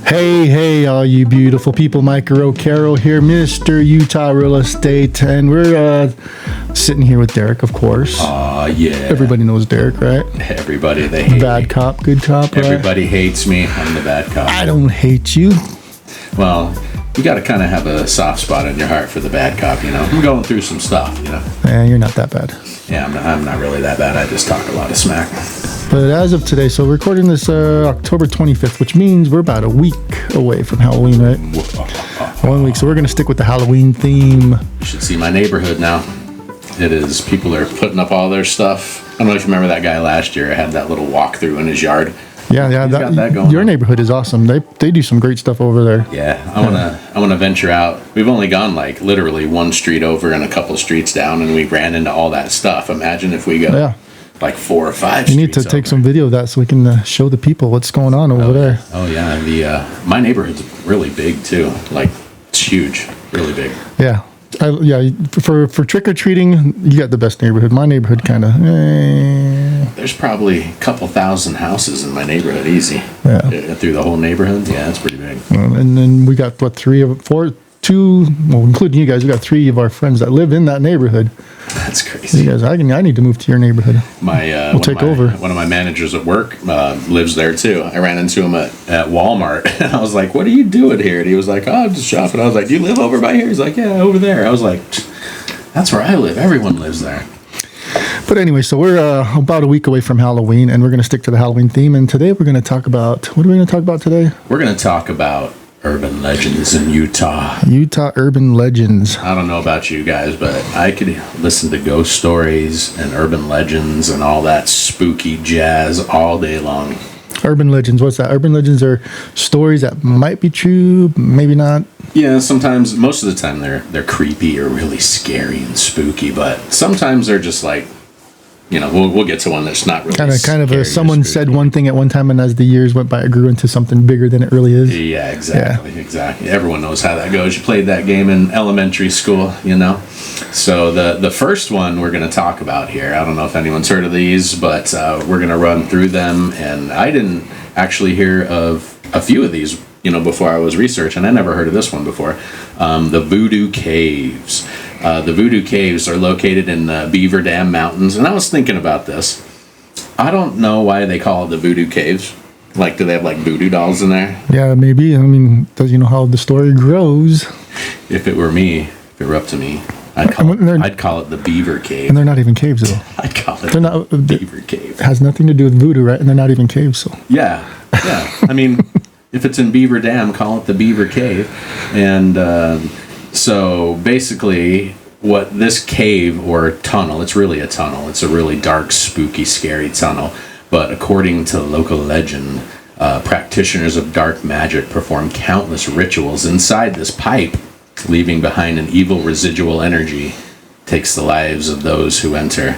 Hey, all you beautiful people. Mike O'Carroll here, Mr. Utah Real Estate, and we're sitting here with Derek, of course. Yeah. Everybody knows Derek, right? Everybody, they hate Bad me. cop, good cop, right? Everybody hates me. I'm the bad cop. I don't hate you. Well, you got to kind of have a soft spot in your heart for the bad cop, you know. I'm going through some stuff, you know. You're not that bad. Yeah, I'm not really that bad. I just talk a lot of smack. But as of today, so we're recording this October 25th, which means we're about a week away from Halloween, right? 1 week. So we're going to stick with the Halloween theme. You should see my neighborhood now. It is, people are putting up all their stuff. I don't know if you remember that guy last year. I had that little walkthrough in his yard. Yeah, that going your on. Neighborhood is awesome. They do some great stuff over there. Yeah, I wanna venture out. We've only gone like literally one street over and a couple streets down, and we ran into all that stuff. Imagine if we go like 4 or 5. You need to take some video of that so we can show the people what's going on over there. Oh yeah, my neighborhood's really big too. Like it's huge, really big. Yeah. For trick or treating, you got the best neighborhood. My neighborhood kind of. There's probably a couple thousand houses in my neighborhood, easy. Yeah. Through the whole neighborhood, yeah, it's pretty big. And then we got including you guys. We got 3 of our friends that live in that neighborhood. That's crazy. You guys, I need to move to your neighborhood. We'll take over. One of my managers at work lives there too. I ran into him at Walmart, and I was like, "What are you doing here?" And he was like, "Oh, I'm just shopping." I was like, "Do you live over by here?" He's like, "Yeah, over there." I was like, "That's where I live. Everyone lives there." But anyway, so we're about a week away from Halloween, and we're going to stick to the Halloween theme. And today we're going to talk about, what are we going to talk about today? We're going to talk about urban legends in Utah. Utah urban legends. I don't know about you guys, but I could listen to ghost stories and urban legends and all that spooky jazz all day long. Urban legends, what's that? Urban legends are stories that might be true, maybe not. Yeah, sometimes, most of the time they're creepy or really scary and spooky, but sometimes they're just like, you know, we'll get to one that's not really someone said one thing at one time, and as the years went by, it grew into something bigger than it really is. Yeah, exactly. Everyone knows how that goes. You played that game in elementary school, you know. So the first one we're going to talk about here, I don't know if anyone's heard of these, but we're going to run through them. And I didn't actually hear of a few of these, you know, before I was researching. I never heard of this one before. The VooDoo Caves. The VooDoo Caves are located in the Beaver Dam Mountains. And I was thinking about this. I don't know why they call it the VooDoo Caves. Like, do they have like voodoo dolls in there? Yeah, maybe. I mean, you know how the story grows? If it were up to me, I'd call it the Beaver Cave. And they're not even caves, though. I'd call it the Beaver Cave. It has nothing to do with voodoo, right? And they're not even caves, so. Yeah. I mean, if it's in Beaver Dam, call it the Beaver Cave. And so basically, what this cave or tunnel, it's really a tunnel. It's a really dark, spooky, scary tunnel. But according to local legend, practitioners of dark magic perform countless rituals inside this pipe, leaving behind an evil residual energy, takes the lives of those who enter.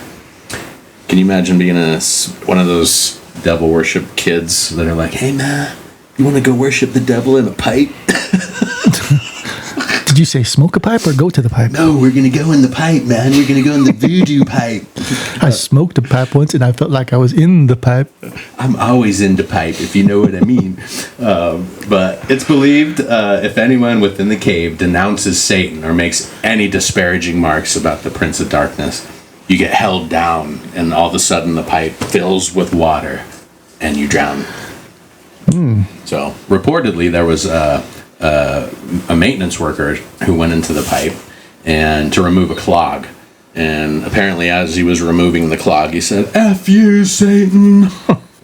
Can you imagine being one of those devil worship kids that are like, "Hey man, you want to go worship the devil in a pipe?" Did you say smoke a pipe or go to the pipe? No, we're going to go in the pipe, man. We're going to go in the voodoo pipe. I smoked a pipe once and I felt like I was in the pipe. I'm always in the pipe, if you know what I mean. But it's believed if anyone within the cave denounces Satan or makes any disparaging marks about the Prince of Darkness, you get held down and all of a sudden the pipe fills with water and you drown. So reportedly there was a maintenance worker who went into the pipe and to remove a clog, and apparently as he was removing the clog he said, "F you, Satan,"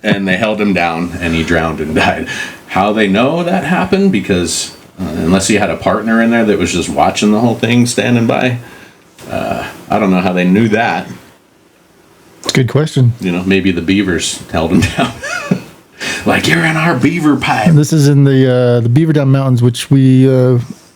and they held him down and he drowned and died. How they know that happened, because unless he had a partner in there that was just watching the whole thing, standing by, I don't know how they knew that. Good question. You know, maybe the beavers held him down. Like, "You're in our beaver pipe." And this is in the Beaver Dam Mountains, which we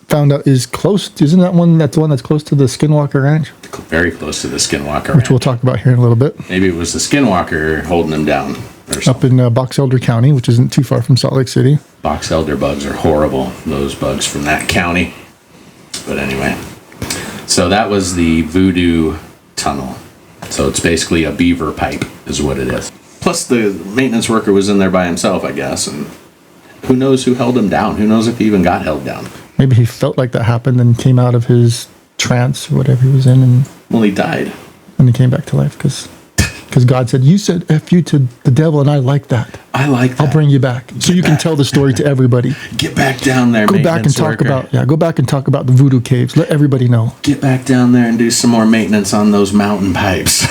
found out is close. Isn't that one? That's the one that's close to the Skinwalker Ranch. Very close to the Skinwalker Ranch, which we'll talk about here in a little bit. Maybe it was the Skinwalker holding him down or something. Up in Box Elder County, which isn't too far from Salt Lake City. Box elder bugs are horrible. Those bugs from that county. But anyway, so that was the VooDoo Tunnel. So it's basically a beaver pipe, is what it is. Plus, the maintenance worker was in there by himself, I guess, and who knows who held him down? Who knows if he even got held down? Maybe he felt like that happened and came out of his trance or whatever he was in, and Well, he died. he came back to life because God said, "You said F you to the devil, and I like that. I like that. I'll bring you back so you can tell the story to everybody. Get back down there, Go back and talk about the VooDoo Caves. Let everybody know. Get back down there and do some more maintenance on those mountain pipes.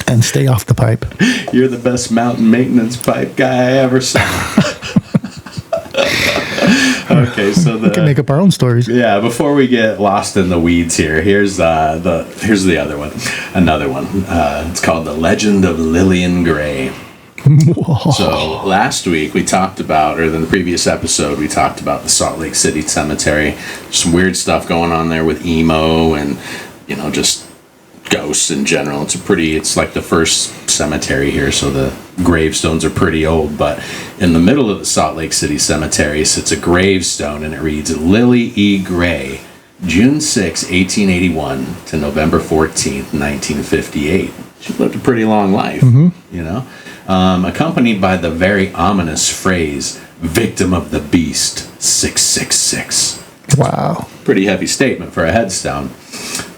And stay off the pipe." You're the best mountain maintenance pipe guy I ever saw. Okay, so We can make up our own stories. yeah, before we get lost in the weeds here, here's the other one. Another one. It's called The Legend of Lillian Gray. So last week we talked about, or in the previous episode, we talked about the Salt Lake City Cemetery. Some weird stuff going on there with emo and, just ghosts in general. It's like the first cemetery here, so the gravestones are pretty old. But in the middle of the Salt Lake City Cemetery sits a gravestone, and it reads Lily E. Gray, June 6, 1881 to November 14th, 1958. She lived a pretty long life, accompanied by the very ominous phrase, "Victim of the Beast, 666. Wow. Pretty heavy statement for a headstone.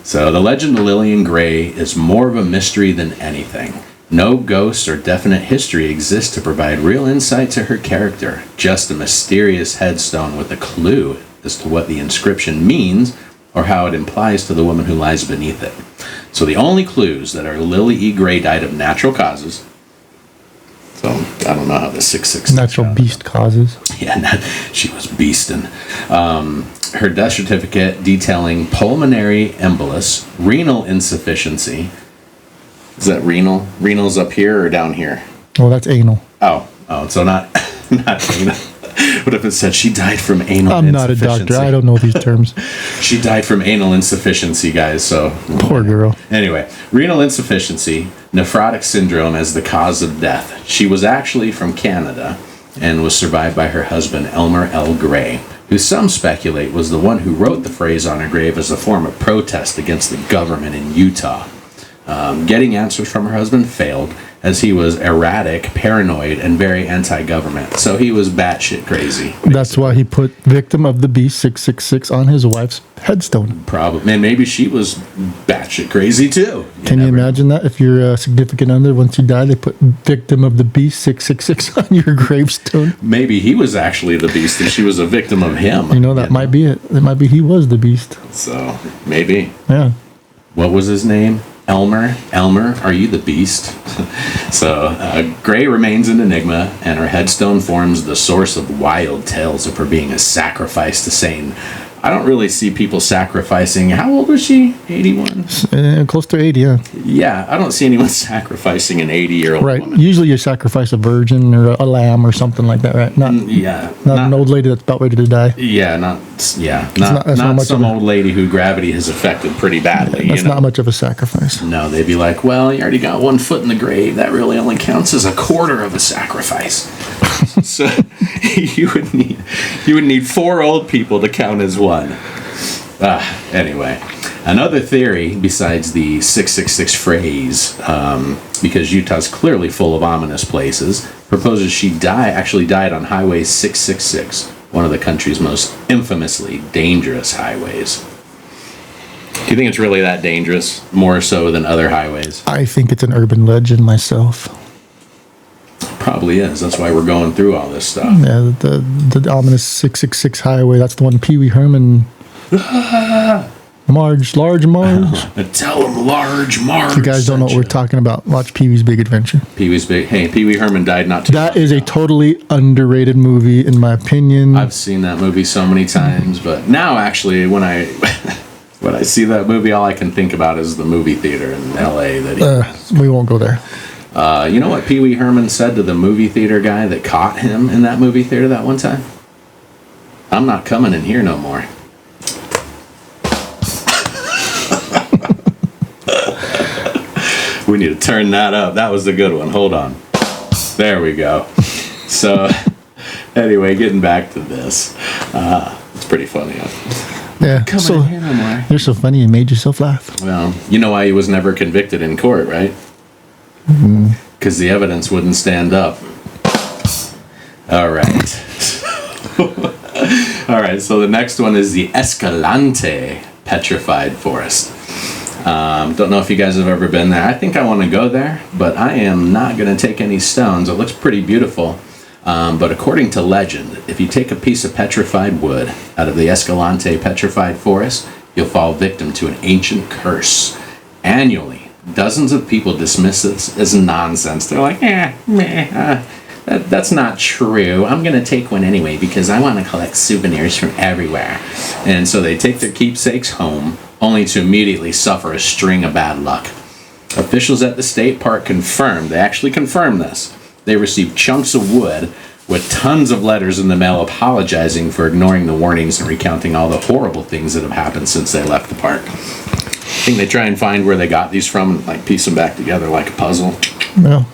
So the legend of Lillian Gray is more of a mystery than anything. No ghosts or definite history exists to provide real insight to her character, just a mysterious headstone with a clue as to what the inscription means or how it implies to the woman who lies beneath it. So the only clues that are Lily E. Gray died of natural causes. So I don't know how the 666 Natural beast causes. Yeah, she was beasting. Her death certificate detailing pulmonary embolus, renal insufficiency. Is that renal? Renal's up here or down here? Oh, that's anal. Oh, so not anal. What if it said she died from anal I'm not a insufficiency? doctor. I don't know these terms. She died from anal insufficiency, guys, so... Poor girl. Anyway, renal insufficiency, nephrotic syndrome as the cause of death. She was actually from Canada and was survived by her husband, Elmer L. Gray, who some speculate was the one who wrote the phrase on her grave as a form of protest against the government in Utah. Getting answers from her husband failed, as he was erratic, paranoid, and very anti-government. So he was batshit crazy. Basically. That's why he put "Victim of the Beast 666" on his wife's headstone. Probably. And maybe she was batshit crazy too. Can you imagine that? If your significant other, once you die, they put "Victim of the Beast 666" on your gravestone. Maybe he was actually the beast and she was a victim of him. That might be it. It might be he was the beast. So, maybe. Yeah. What was his name? Elmer, are you the beast? So, Gray remains an enigma, and her headstone forms the source of wild tales of her being a sacrifice to Satan. I don't really see people sacrificing. How old was she? 81? Close to 80, yeah. Yeah, I don't see anyone sacrificing an 80-year-old Right. woman. Usually you sacrifice a virgin or a lamb or something like that, right? Not an old lady that's about ready to die. Yeah, not much some of a- old lady who gravity has affected pretty badly. That's not much of a sacrifice. No, they'd be like, well, you already got 1 foot in the grave. That really only counts as a quarter of a sacrifice. So you would need 4 old people to count as 1. Anyway, another theory besides the 666 phrase, because Utah's clearly full of ominous places, proposes she actually died on Highway 666, one of the country's most infamously dangerous highways. Do you think it's really that dangerous, more so than other highways? I think it's an urban legend myself. Probably is. That's why we're going through all this stuff. Yeah, the ominous 666 highway. That's the one Pee Wee Herman. Large Marge. Tell them Large Marge. If you guys don't know what we're talking about, watch Pee Wee's Big Adventure. Pee Wee Herman died not too long That is a totally underrated movie, in my opinion. I've seen that movie so many times, but now actually, when I see that movie, all I can think about is the movie theater in L.A. We won't go there. You know what Pee Wee Herman said to the movie theater guy that caught him in that movie theater that one time? I'm not coming in here no more. We need to turn that up. That was the good one. Hold on. There we go. So, anyway, getting back to this. It's pretty funny. Yeah. Coming in here no more. You're so funny, you made yourself laugh. Well, you know why he was never convicted in court, right? Because the evidence wouldn't stand up. All right. All right, so the next one is the Escalante Petrified Forest. Don't know if you guys have ever been there. I think I want to go there, but I am not going to take any stones. It looks pretty beautiful. But according to legend, if you take a piece of petrified wood out of the Escalante Petrified Forest, you'll fall victim to an ancient curse. Annually, dozens of people dismiss this as nonsense. They're like, that's not true. I'm going to take one anyway because I want to collect souvenirs from everywhere. And so they take their keepsakes home, only to immediately suffer a string of bad luck. Officials at the state park they actually confirmed this. They received chunks of wood with tons of letters in the mail apologizing for ignoring the warnings and recounting all the horrible things that have happened since they left the park. I think they try and find where they got these from and like piece them back together like a puzzle. Well,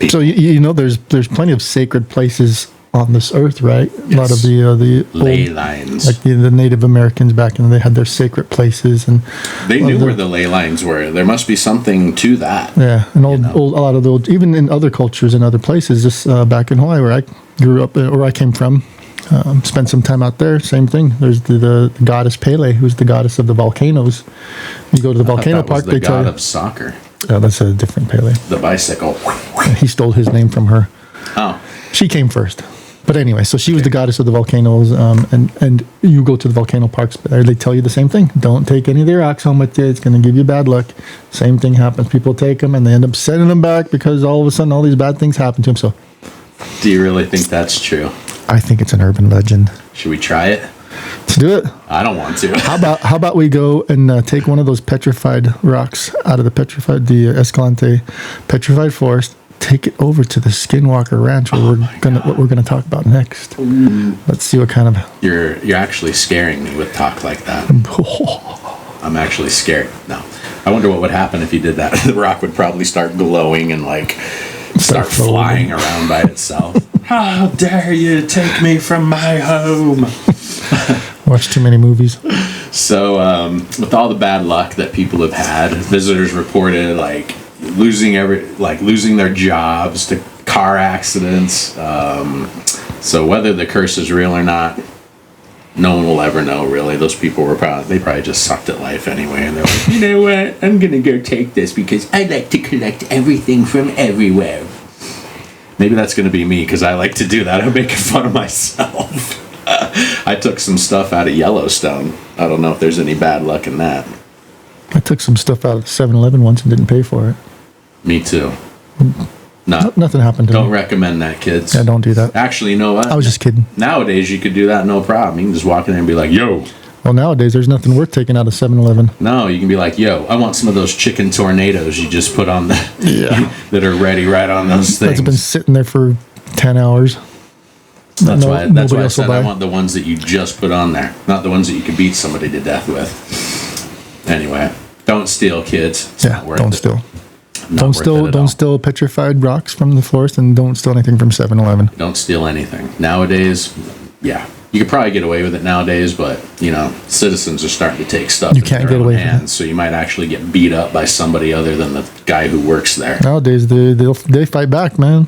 so you know, there's plenty of sacred places on this earth, right? Yes. A lot of the ley old, lines, like the Native Americans back in, they had their sacred places, and they knew where the ley lines were. There must be something to that. Yeah, and a lot of the old, even in other cultures and other places. Just back in Hawaii, where I grew up, where I came from, spent some time out there. Same thing. There's the goddess Pele, who's the goddess of the volcanoes. You go to the volcano park, they tell you of soccer. Oh, that's a different Pele. The bicycle. He stole his name from her. Oh. She came first. But anyway, so she was the goddess of the volcanoes, and you go to the volcano parks, they tell you the same thing. Don't take any of their rocks home with you. It's going to give you bad luck. Same thing happens. People take them, and they end up sending them back because all of a sudden all these bad things happen to them. So, do you really think that's true? I think it's an urban legend. Should we try it? Let's do it. I don't want to. How about we go and take one of those petrified rocks out of the Escalante Petrified Forest, take it over to the Skinwalker Ranch, where what we're gonna talk about next. Ooh. Let's see what kind of. You're actually scaring me with talk like that. I'm actually scared. No, I wonder what would happen if you did that. The rock would probably start glowing and like start flying around by itself. How dare you take me from my home? Watch too many movies. So with all the bad luck that people have had, visitors reported like losing their jobs to car accidents. So whether the curse is real or not, no one will ever know, really. Those people they probably just sucked at life anyway, and they're like, you know what, I'm gonna go take this because I like to collect everything from everywhere. Maybe that's gonna be me, because I like to do that. I'm making fun of myself. I took some stuff out of Yellowstone. I don't know if there's any bad luck in that. I took some stuff out of 7-Eleven once and didn't pay for it. Me too. Nothing happened to me. Don't recommend that, kids. Yeah, don't do that. Actually, you know what? I was just kidding. Nowadays, you could do that no problem. You can just walk in there and be like, yo. Well, nowadays, there's nothing worth taking out of 7-Eleven. No, you can be like, yo, I want some of those chicken tornadoes you just put on that are ready right on those things. That's been sitting there for 10 hours. That's why I said I want the ones that you just put on there, not the ones that you can beat somebody to death with. Anyway, don't steal, kids. It's not worth it. Steal. Don't steal petrified rocks from the forest, and don't steal anything from 7-Eleven. Don't steal anything. Nowadays, yeah. You could probably get away with it nowadays, but, citizens are starting to take stuff you can't get away from it. So you might actually get beat up by somebody other than the guy who works there. Nowadays, they fight back, man.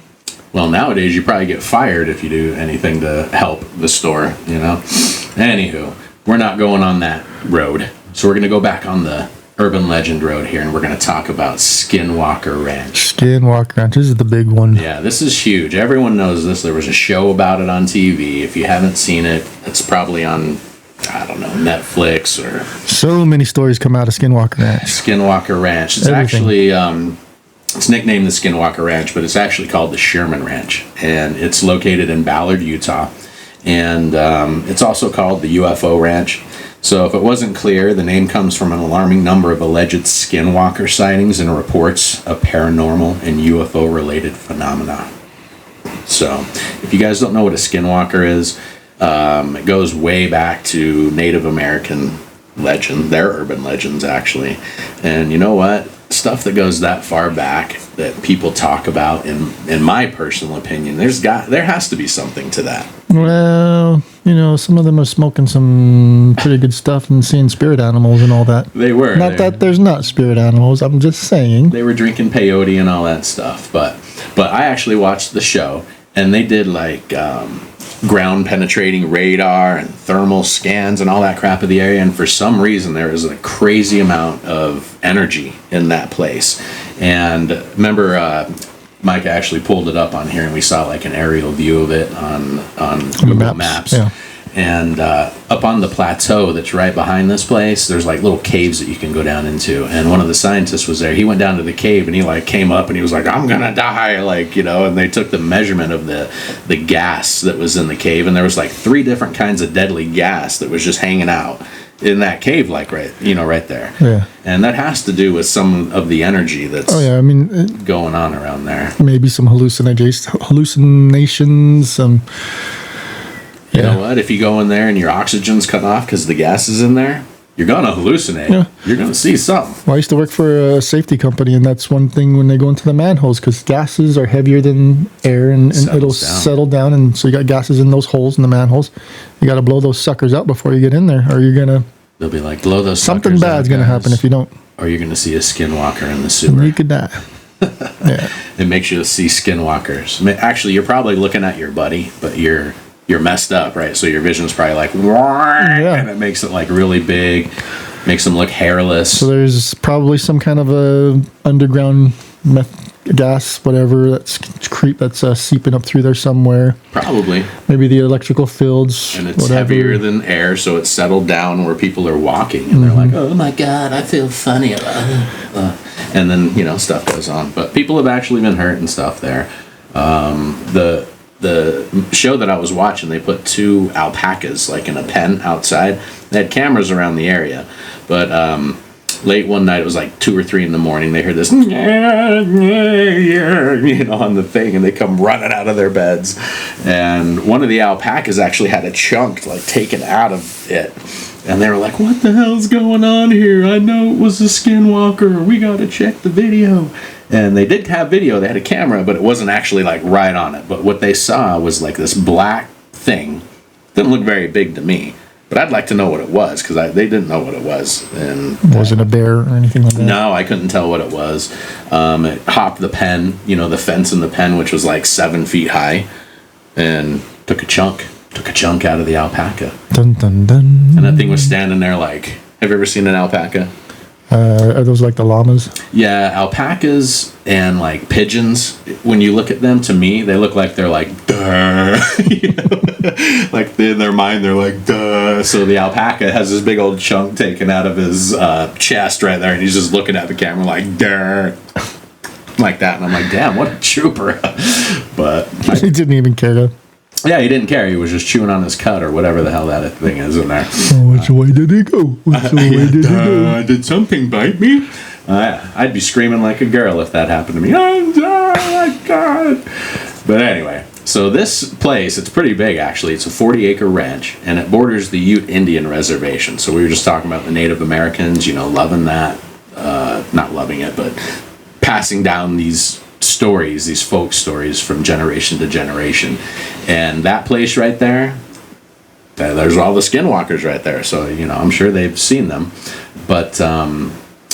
Well, nowadays, you probably get fired if you do anything to help the store, Anywho, we're not going on that road. So we're going to go back on the urban legend road here, and we're going to talk about Skinwalker Ranch. Skinwalker Ranch, this is the big one. Yeah, this is huge. Everyone knows this. There was a show about it on TV. If you haven't seen it, it's probably on, I don't know, Netflix or... So many stories come out of Skinwalker Ranch. Skinwalker Ranch. It's actually... it's nicknamed the Skinwalker Ranch, but it's actually called the Sherman Ranch, and it's located in Ballard, Utah, and it's also called the UFO Ranch. So if it wasn't clear, the name comes from an alarming number of alleged skinwalker sightings and reports of paranormal and UFO-related phenomena. So if you guys don't know what a skinwalker is, it goes way back to Native American legend, their urban legends, actually. And you know what? Stuff that goes that far back that people talk about, in my personal opinion, there has to be something to that. Well, some of them are smoking some pretty good stuff and seeing spirit animals and all that. They were. Not that there's not spirit animals. I'm just saying. They were drinking peyote and all that stuff. But I actually watched the show, and they did like ground penetrating radar and thermal scans and all that crap of the area. And for some reason, there is a crazy amount of energy in that place. And remember, Mike actually pulled it up on here, and we saw like an aerial view of it on Google Maps. Yeah. And up on the plateau that's right behind this place, there's like little caves that you can go down into. And one of the scientists was there. He went down to the cave and he like came up and he was like, I'm gonna die, like, you know. And they took the measurement of the gas that was in the cave, and there was like 3 different kinds of deadly gas that was just hanging out in that cave, like right there. Yeah. And that has to do with some of the energy that's I mean, going on around there. maybe some hallucinations. You know what? If you go in there and your oxygen's cut off because the gas is in there, you're going to hallucinate. Yeah. You're going to see something. Well, I used to work for a safety company, and that's one thing when they go into the manholes, because gases are heavier than air, and it'll settle down. And so you got gases in those holes in the manholes. You got to blow those suckers out before you get in there, or you're going to... They'll be like, blow those Something suckers out, bad's going to happen if you don't. Or you're going to see a skinwalker in the sewer. You could die. Yeah. It makes you see skinwalkers. I mean, actually, you're probably looking at your buddy, but you're messed up, right? So your vision's probably like, and it makes it like really big, makes them look hairless. So there's probably some kind of a underground gas, whatever, that's seeping up through there somewhere. Probably. Maybe the electrical fields. And it's heavier than air, so it's settled down where people are walking, and they're like, oh my God, I feel funny about it. And then, you know, stuff goes on. But people have actually been hurt and stuff there. The show that I was watching, they put 2 alpacas like in a pen outside. They had cameras around the area, but late one night, it was like 2 or 3 in the morning, they heard this, you know, on the thing, and they come running out of their beds. And one of the alpacas actually had a chunk like taken out of it. And they were like, what the hell's going on here? I know it was a skinwalker. We got to check the video. And they did have video. They had a camera, but it wasn't actually like right on it. But what they saw was like this black thing. Didn't look very big to me. But I'd like to know what it was, because they didn't know what it was. And was it a bear or anything like that? No, I couldn't tell what it was. It hopped the pen, you know, the fence in the pen, which was like 7 feet high, and took a chunk out of the alpaca. Dun, dun, dun. And that thing was standing there like, have you ever seen an alpaca? Are those like the llamas? Yeah, alpacas and like pigeons, when you look at them, to me, they look like they're like, duh. You know? Like in their mind, they're like, duh. So the alpaca has this big old chunk taken out of his chest right there, and he's just looking at the camera like, duh. Like that. And I'm like, damn, what a trooper. But he didn't even care to. Yeah, he didn't care. He was just chewing on his cut or whatever the hell that thing is in there. Which way did he go? Which way did he go? Did something bite me? I'd be screaming like a girl if that happened to me. Oh my God. But anyway, so this place, it's pretty big actually. It's a 40-acre ranch, and it borders the Ute Indian Reservation. So we were just talking about the Native Americans, you know, loving that. Not loving it, but passing down these stories, these folk stories from generation to generation. And that place right there, there's all the skinwalkers right there. So, you know, I'm sure they've seen them. But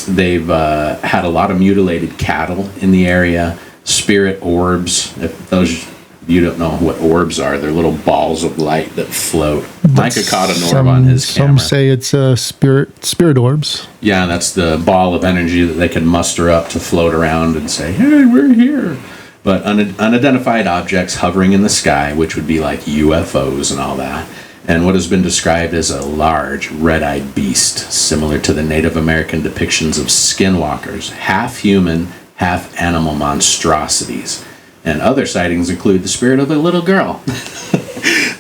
they've had a lot of mutilated cattle in the area, spirit orbs. If those you don't know what orbs are, they're little balls of light that float. Micah caught an orb on his camera. Some say it's spirit orbs. Yeah, that's the ball of energy that they can muster up to float around and say, hey, we're here. But unidentified objects hovering in the sky, which would be like UFOs and all that. And what has been described as a large red-eyed beast, similar to the Native American depictions of skinwalkers, half human, half animal monstrosities. And other sightings include the spirit of a little girl.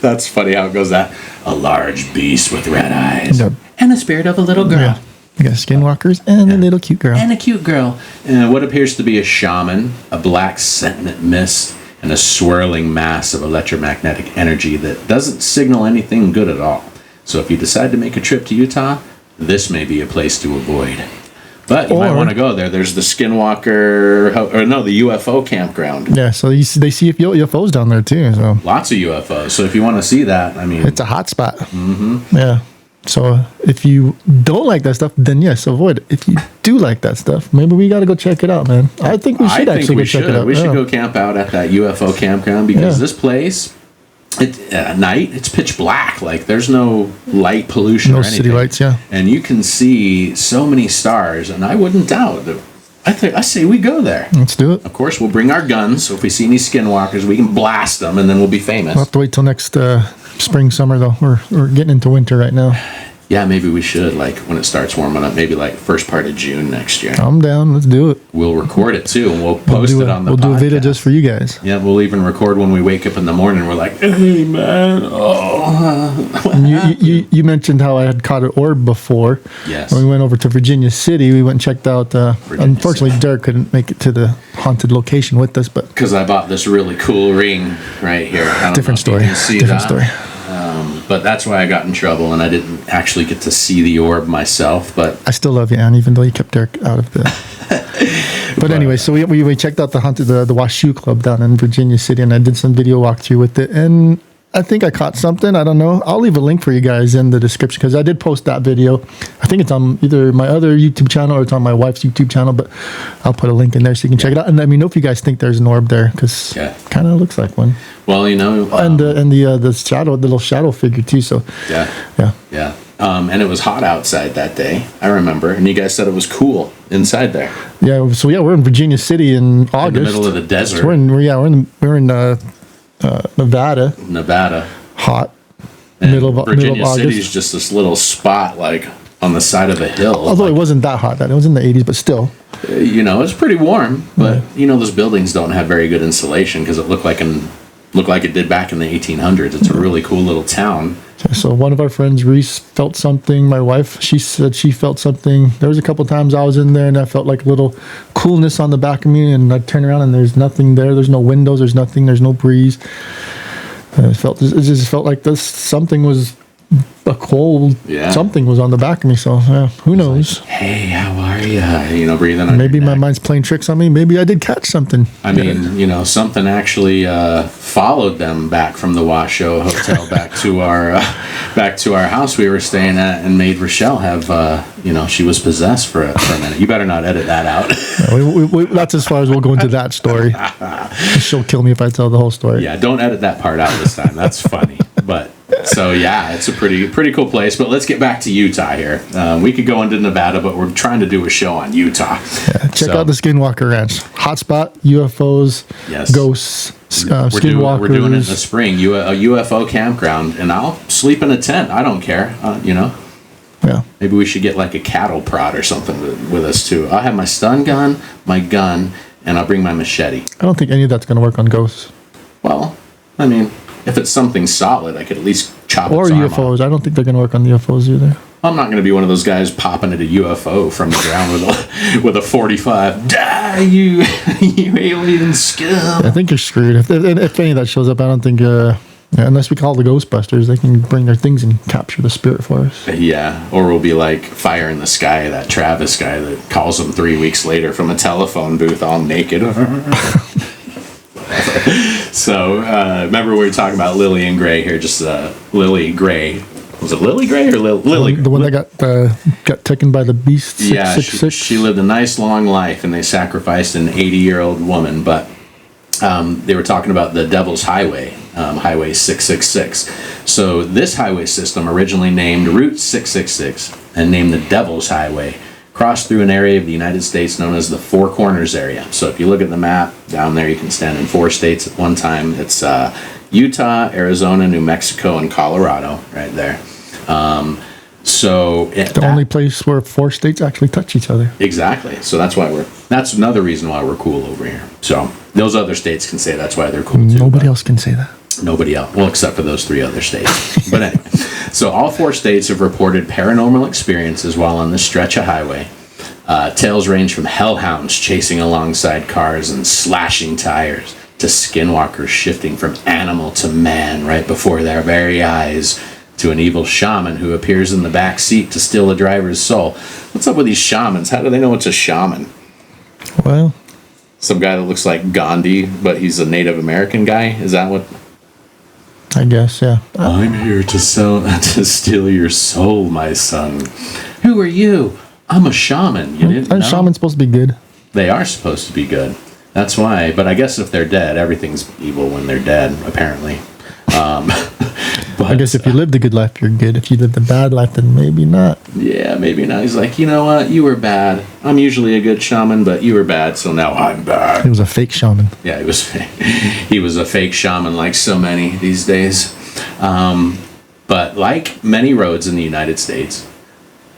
That's funny how it goes that. A large beast with red eyes. Yep. And the spirit of a little girl. Yeah. You got skinwalkers and a little cute girl. And a cute girl. And what appears to be a shaman, a black sentient mist, and a swirling mass of electromagnetic energy that doesn't signal anything good at all. So if you decide to make a trip to Utah, this may be a place to avoid. But you might want to go there. There's the Skinwalker, the UFO campground. Yeah, so they see UFOs down there too. So lots of UFOs. So if you want to see that, I mean, it's a hot spot. Mm-hmm. Yeah. So if you don't like that stuff, then yes, avoid it. If you do like that stuff, maybe we got to go check it out, man. I think we should go check it out. We should go camp out at that UFO campground because this place, at night, it's pitch black. Like there's no light pollution or anything. No city lights, yeah. And you can see so many stars, and I wouldn't doubt that. I say we go there. Let's do it. Of course, we'll bring our guns, so if we see any skinwalkers, we can blast them, and then we'll be famous. We'll have to wait till next spring, summer, though. We're getting into winter right now. Yeah, maybe we should, like, when it starts warming up, maybe, like, first part of June next year. I'm down. Let's do it. We'll record it, too, and we'll post it on the podcast. We'll do a video just for you guys. Yeah, we'll even record when we wake up in the morning. We're like, hey, man, You mentioned how I had caught an orb before. Yes. When we went over to Virginia City, we went and checked out, unfortunately, Derek couldn't make it to the haunted location with us, but... Because I bought this really cool ring right here. Different story. Different story. But that's why I got in trouble, and I didn't actually get to see the orb myself. But I still love you, Anne, even though you kept Derek out of the... But anyway, so we checked out the Washoe Club down in Virginia City, and I did some video walkthrough with it, and I think I caught something. I don't know. I'll leave a link for you guys in the description because I did post that video. I think it's on either my other YouTube channel or it's on my wife's YouTube channel, but I'll put a link in there so you can check it out. And let me know if you guys think there's an orb there because it kind of looks like one. Well, you know, and the shadow, the little shadow figure too. So yeah. And it was hot outside that day. I remember, and you guys said it was cool inside there. Yeah. So we're in Virginia City in August, in the middle of the desert. So we're in Nevada. Hot. And middle of Virginia August. City's just this little spot, like on the side of a hill. Although it wasn't that hot then. It was in the 80s, but still. You know, it's pretty warm. But, you know, those buildings don't have very good insulation because it looked like it did back in the 1800s. It's a really cool little town. So one of our friends, Reese, felt something. My wife, she said she felt something. There was a couple times I was in there and I felt like a little coolness on the back of me, and I'd turn around and there's nothing there. There's no windows. There's nothing. There's no breeze. It just felt like something was a cold. Yeah. Something was on the back of me. So who knows? Like, hey, how are you? You know, breathing on Maybe your my neck. mind's playing tricks on me. Maybe I did catch something. I mean, you know, something actually followed them back from the Washoe Hotel back to our house we were staying at, and made Rochelle have she was possessed for a minute. You better not edit that out. That's as far as we'll go into that story. She'll kill me if I tell the whole story. Yeah, don't edit that part out this time. That's funny. But so yeah, it's a pretty cool place. But let's get back to Utah here. We could go into Nevada, but we're trying to do a show on Utah. Yeah, check out the Skinwalker Ranch. Hotspot, UFOs, ghosts, skinwalkers. We're doing it in the spring. A UFO campground, and I'll sleep in a tent. I don't care. Yeah. Maybe we should get like a cattle prod or something with us too. I'll have my stun gun, my gun, and I'll bring my machete. I don't think any of that's going to work on ghosts. Well, I mean, if it's something solid, I could at least chop or its arm UFOs. off. I don't think they're going to work on the UFOs either. I'm not going to be one of those guys popping at a UFO from the ground with a 45. Die, you alien scum! I think you're screwed. If any of that shows up, I don't think. Unless we call the Ghostbusters, they can bring their things and capture the spirit for us. Yeah, or we'll be like Fire in the Sky, that Travis guy that calls them 3 weeks later from a telephone booth all naked. So, remember we were talking about Lillian Gray here, just Lily Gray. Was it Lily Gray or Lily? The one that got taken by the beast. Yeah, she lived a nice long life, and they sacrificed an 80-year-old woman, but they were talking about the Devil's Highway, Highway 666. So this highway system, originally named Route 666 and named the Devil's Highway, crossed through an area of the United States known as the Four Corners area. So if you look at the map down there, you can stand in 4 states at one time. It's Utah, Arizona, New Mexico, and Colorado right there. The only place where 4 states actually touch each other. Exactly. So that's another reason why we're cool over here. So those other states can say that's why they're cool too. Nobody else can say that. Nobody else. Well, except for those 3 other states. But anyway, so all 4 states have reported paranormal experiences while on this stretch of highway. Tales range from hellhounds chasing alongside cars and slashing tires to skinwalkers shifting from animal to man right before their very eyes, to an evil shaman who appears in the back seat to steal the driver's soul. What's up with these shamans? How do they know it's a shaman? Well, some guy that looks like Gandhi, but he's a Native American guy. Is that what? I guess, yeah. I'm here to steal your soul, my son. Who are you? I'm a shaman. You didn't know? Shaman's supposed to be good. They are supposed to be good. That's why. But I guess if they're dead, everything's evil when they're dead, apparently. But, I guess if you lived a good life, you're good. If you lived a bad life, then maybe not. Yeah, maybe not. He's like, you know what? You were bad. I'm usually a good shaman, but you were bad, so now I'm bad. He was a fake shaman. Yeah, he was a fake shaman like so many these days. But like many roads in the United States,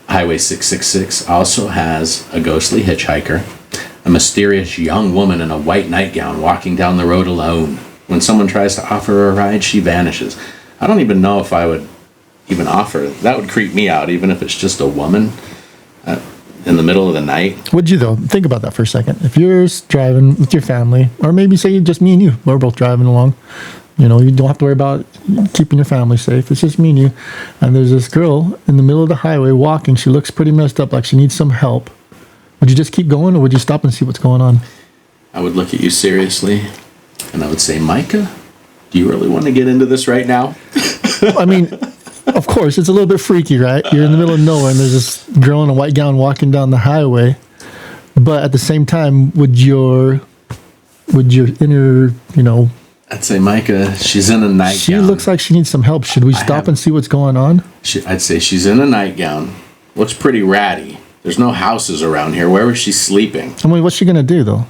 Highway 666 also has a ghostly hitchhiker, a mysterious young woman in a white nightgown walking down the road alone. When someone tries to offer her a ride, she vanishes. I don't even know if I would even offer. That would creep me out, even if it's just a woman in the middle of the night. Would you, though? Think about that for a second. If you're driving with your family, or maybe say just me and you, we're both driving along, you know, you don't have to worry about keeping your family safe. It's just me and you. And there's this girl in the middle of the highway walking. She looks pretty messed up, like she needs some help. Would you just keep going, or would you stop and see what's going on? I would look at you seriously, and I would say, Micah, do you really want to get into this right now? I mean, of course, it's a little bit freaky, right? You're in the middle of nowhere, and there's this girl in a white gown walking down the highway. But at the same time, would your inner, you know... I'd say, Micah, she's in a nightgown. She looks like she needs some help. Should we stop and see what's going on? I'd say she's in a nightgown. Looks pretty ratty. There's no houses around here. Where was she sleeping? I mean, what's she going to do, though?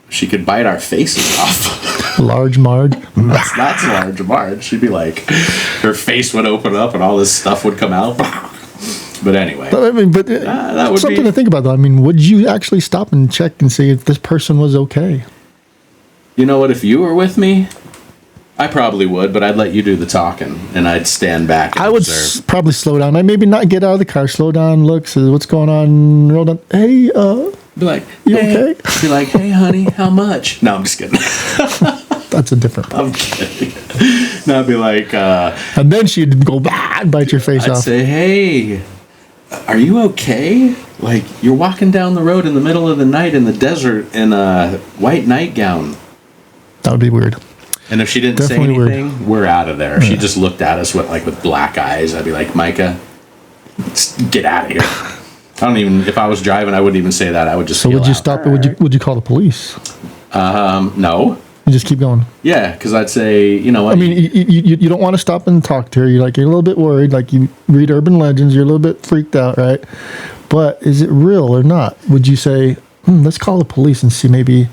She could bite our faces off. Large Marge? That's Large Marge. She'd be like, her face would open up and all this stuff would come out. But anyway. I mean, but that would something be... to think about, though. I mean, would you actually stop and check and see if this person was okay? You know what? If you were with me, I probably would, but I'd let you do the talking, and I'd stand back and I would observe. probably slow down. I'd maybe not get out of the car. Slow down, look, see what's going on. Roll down. Hey, be like, you hey. okay? Be like, hey, honey, how much? No, I'm just kidding. That's a different part. I'm kidding. No, I'd be like... and then she'd go and bite your face off. I'd say, hey, are you okay? Like, you're walking down the road in the middle of the night in the desert in a white nightgown. That would be weird. And if she didn't Definitely say anything, we're out of there. If she just looked at us with black eyes, I'd be like, Micah, get out of here. I don't even, if I was driving, I wouldn't even say that. I would just So would you stop? Would you call the police? No. You just keep going. Yeah, because I'd say, you know what? I mean, you don't want to stop and talk to her. You're a little bit worried. Like, you read urban legends. You're a little bit freaked out, right? But is it real or not? Would you say, let's call the police and see maybe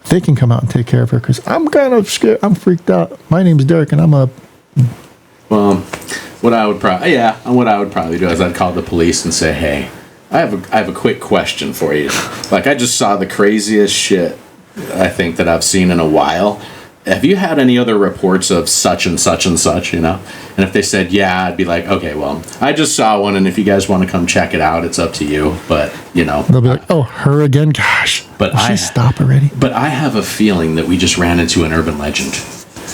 they can come out and take care of her? Because I'm kind of scared. I'm freaked out. My name's Derek, and I'm a... Well, what I would probably do is I'd call the police and say, hey, I have a quick question for you. Like, I just saw the craziest shit I think that I've seen in a while. Have you had any other reports of such and such and such, you know? And if they said, yeah, I'd be like, okay, well, I just saw one, and if you guys want to come check it out, it's up to you. But, you know. They'll be like, oh, her again? Gosh. But stop already? But I have a feeling that we just ran into an urban legend.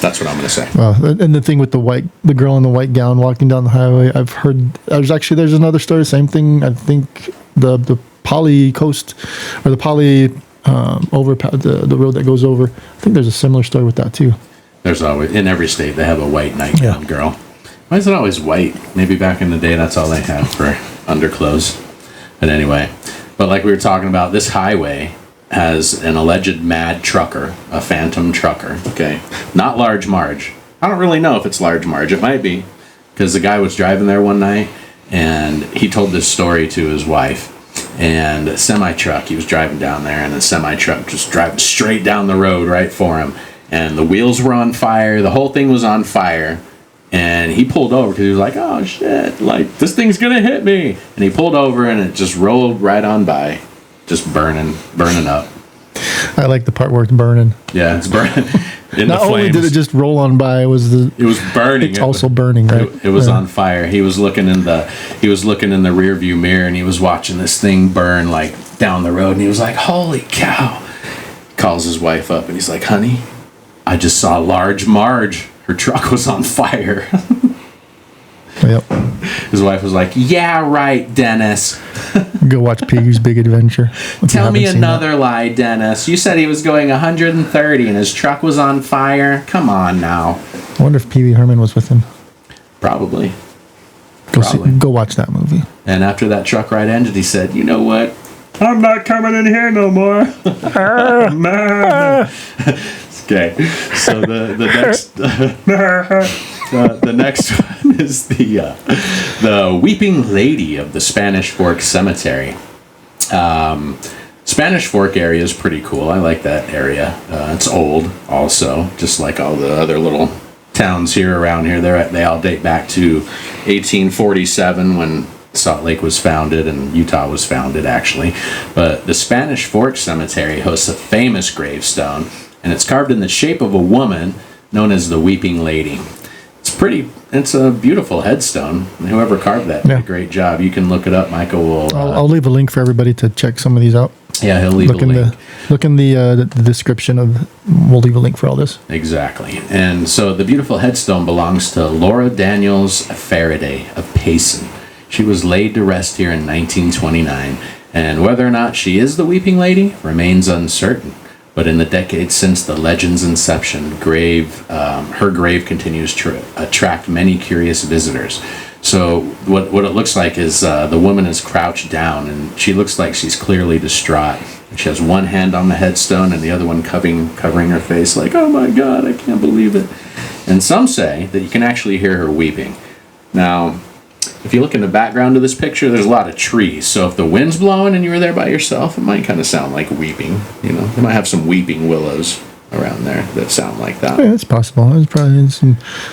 That's what I'm going to say. Well, and the thing with the girl in the white gown walking down the highway, I've heard, there's another story, same thing. I think the Poly Coast, or the Poly... the road that goes over. I think there's a similar story with that too. There's always, in every state, they have a white nightgown girl. Why is it always white? Maybe back in the day, that's all they had for underclothes. But anyway, but like we were talking about, this highway has an alleged mad trucker, a phantom trucker. Okay, not Large Marge. I don't really know if it's Large Marge. It might be, because the guy was driving there one night, and he told this story to his wife. And a semi-truck, he was driving down there, and the semi-truck just driving straight down the road right for him. And the wheels were on fire. The whole thing was on fire. And he pulled over because he was like, oh, shit, like, this thing's going to hit me. And he pulled over, and it just rolled right on by, just burning up. I like the part where it's burning. Yeah, it's burning. Not only did it just roll on by, it was burning. It's also burning, right? It was on fire. He was looking in the rear view mirror, and he was watching this thing burn like down the road, and he was like, holy cow. Calls his wife up, and he's like, honey, I just saw Large Marge. Her truck was on fire. Yep. His wife was like, yeah, right, Dennis. Go watch Piggy's Big Adventure. Tell me another lie, Dennis. You said he was going 130 and his truck was on fire. Come on now. I wonder if Pee Wee Herman was with him. Probably. Go watch that movie. And after that truck ride ended, he said, "You know what? I'm not coming in here no more." Okay, so the next the next one is the Weeping Lady of the Spanish Fork Cemetery. Spanish Fork area is pretty cool. I like that area. It's old, also, just like all the other little towns here around here. They all date back to 1847 when Salt Lake was founded and Utah was founded, actually. But the Spanish Fork Cemetery hosts a famous gravestone, and it's carved in the shape of a woman known as the Weeping Lady. It's a beautiful headstone. Whoever carved that did a great job. You can look it up. Michael will... I'll leave a link for everybody to check some of these out. Yeah, he'll leave a link. Look in the description of... We'll leave a link for all this. Exactly. And so the beautiful headstone belongs to Laura Daniels Faraday of Payson. She was laid to rest here in 1929. And whether or not she is the Weeping Lady remains uncertain. But in the decades since the legend's inception, her grave continues to attract many curious visitors. So what it looks like is the woman is crouched down, and she looks like she's clearly distraught. She has one hand on the headstone and the other one covering her face, like, "Oh my God, I can't believe it." And some say that you can actually hear her weeping. Now, if you look in the background of this picture, there's a lot of trees. So if the wind's blowing and you were there by yourself, it might kind of sound like weeping. You know, they might have some weeping willows around there that sound like that. Yeah, it's possible. It's probably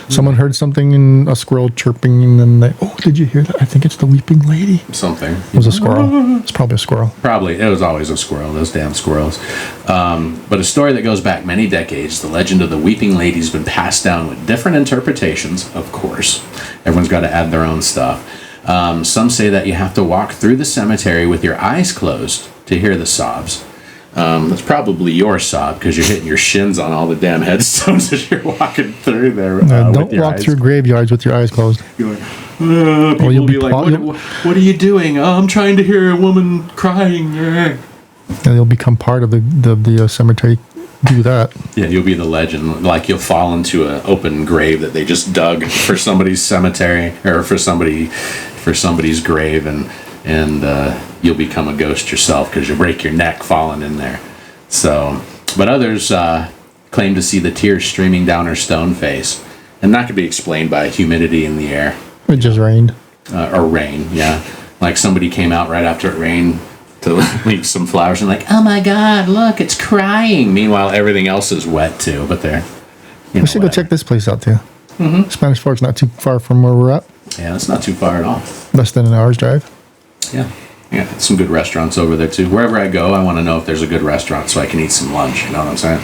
someone heard something in a squirrel chirping, and then did you hear that? I think it's the Weeping Lady. Something. It was a squirrel. It's probably a squirrel. Probably. It was always a squirrel, those damn squirrels. But a story that goes back many decades, the legend of the Weeping Lady has been passed down with different interpretations, of course. Everyone's got to add their own stuff. Some say that you have to walk through the cemetery with your eyes closed to hear the sobs. That's probably your sob because you're hitting your shins on all the damn headstones as you're walking through there. Don't walk through graveyards with your eyes closed. You're like, people will be like, what are you doing? "Oh, I'm trying to hear a woman crying." And they'll become part of the cemetery. Do that. Yeah, you'll be the legend. Like you'll fall into an open grave that they just dug for somebody's cemetery or for somebody's grave, and you'll become a ghost yourself because you break your neck falling in there. So, but others claim to see the tears streaming down her stone face, and that could be explained by humidity in the air. It just rained. Or rain, yeah. Like somebody came out right after it rained to leave some flowers and like, "Oh my God, look, it's crying." Meanwhile, everything else is wet too, but they're... We should go check this place out too. Mm-hmm. Spanish Fork's not too far from where we're at. Yeah, it's not too far at all. Less than an hour's drive. Yeah, some good restaurants over there too. Wherever I go, I want to know if there's a good restaurant so I can eat some lunch. You know what I'm saying?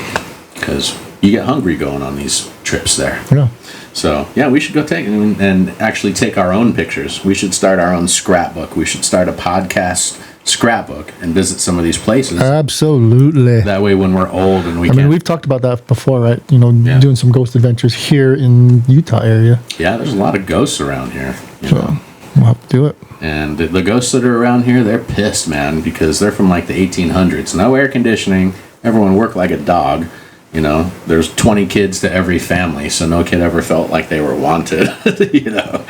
Because you get hungry going on these trips there. Yeah. So yeah, we should go take and actually take our own pictures. We should start our own scrapbook. We should start a podcast scrapbook and visit some of these places. Absolutely. That way, when we're old and we we've talked about that before, right? You know, doing some ghost adventures here in Utah area. Yeah, there's a lot of ghosts around here. So we'll have to do it. And the ghosts that are around here, they're pissed, man, because they're from like the 1800s. No air conditioning. Everyone worked like a dog. You know, there's 20 kids to every family, so no kid ever felt like they were wanted. You know.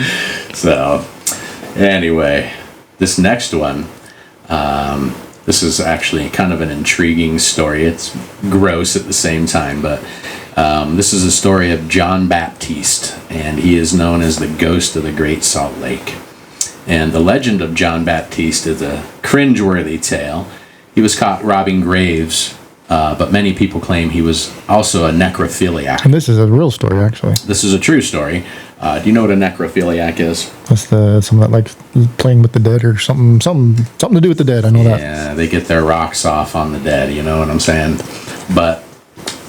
So anyway, this next one. This is actually kind of an intriguing story. It's gross at the same time, but this is a story of John Baptiste, and he is known as the ghost of the Great Salt Lake. And the legend of John Baptiste is a cringeworthy tale. He was caught robbing graves, but many people claim he was also a necrophiliac. And this is a real story, actually. This is a true story. Do you know what a necrophiliac is? That's someone that likes playing with the dead or something to do with the dead. I know that. Yeah, they get their rocks off on the dead. You know what I'm saying? But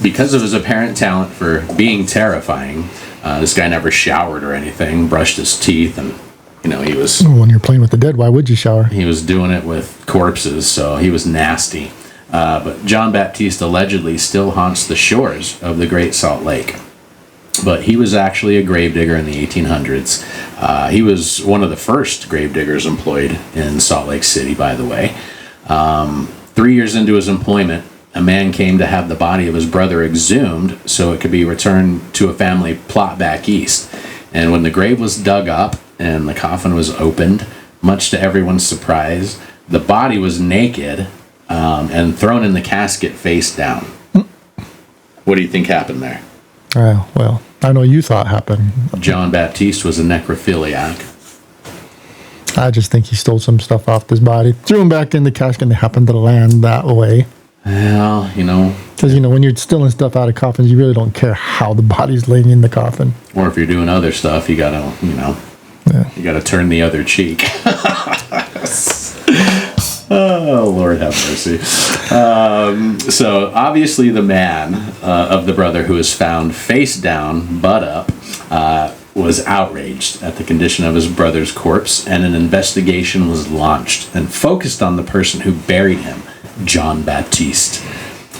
because of his apparent talent for being terrifying, this guy never showered or anything, brushed his teeth, and he was... When you're playing with the dead, why would you shower? He was doing it with corpses, so he was nasty. But John Baptiste allegedly still haunts the shores of the Great Salt Lake. But he was actually a gravedigger in the 1800s. He was one of the first gravediggers employed in Salt Lake City, by the way. 3 years into his employment, a man came to have the body of his brother exhumed so it could be returned to a family plot back east. And when the grave was dug up and the coffin was opened, much to everyone's surprise, the body was naked and thrown in the casket face down. What do you think happened there? Well, I know you thought happened. John Baptiste was a necrophiliac. I just think he stole some stuff off this body, threw him back in the casket, and they happened to land that way. Well, Because, when you're stealing stuff out of coffins, you really don't care how the body's laying in the coffin. or if you're doing other stuff, you gotta, you gotta turn the other cheek. Oh, Lord have mercy. So obviously the man of the brother who was found face down, butt up, was outraged at the condition of his brother's corpse, and an investigation was launched and focused on the person who buried him, John Baptiste.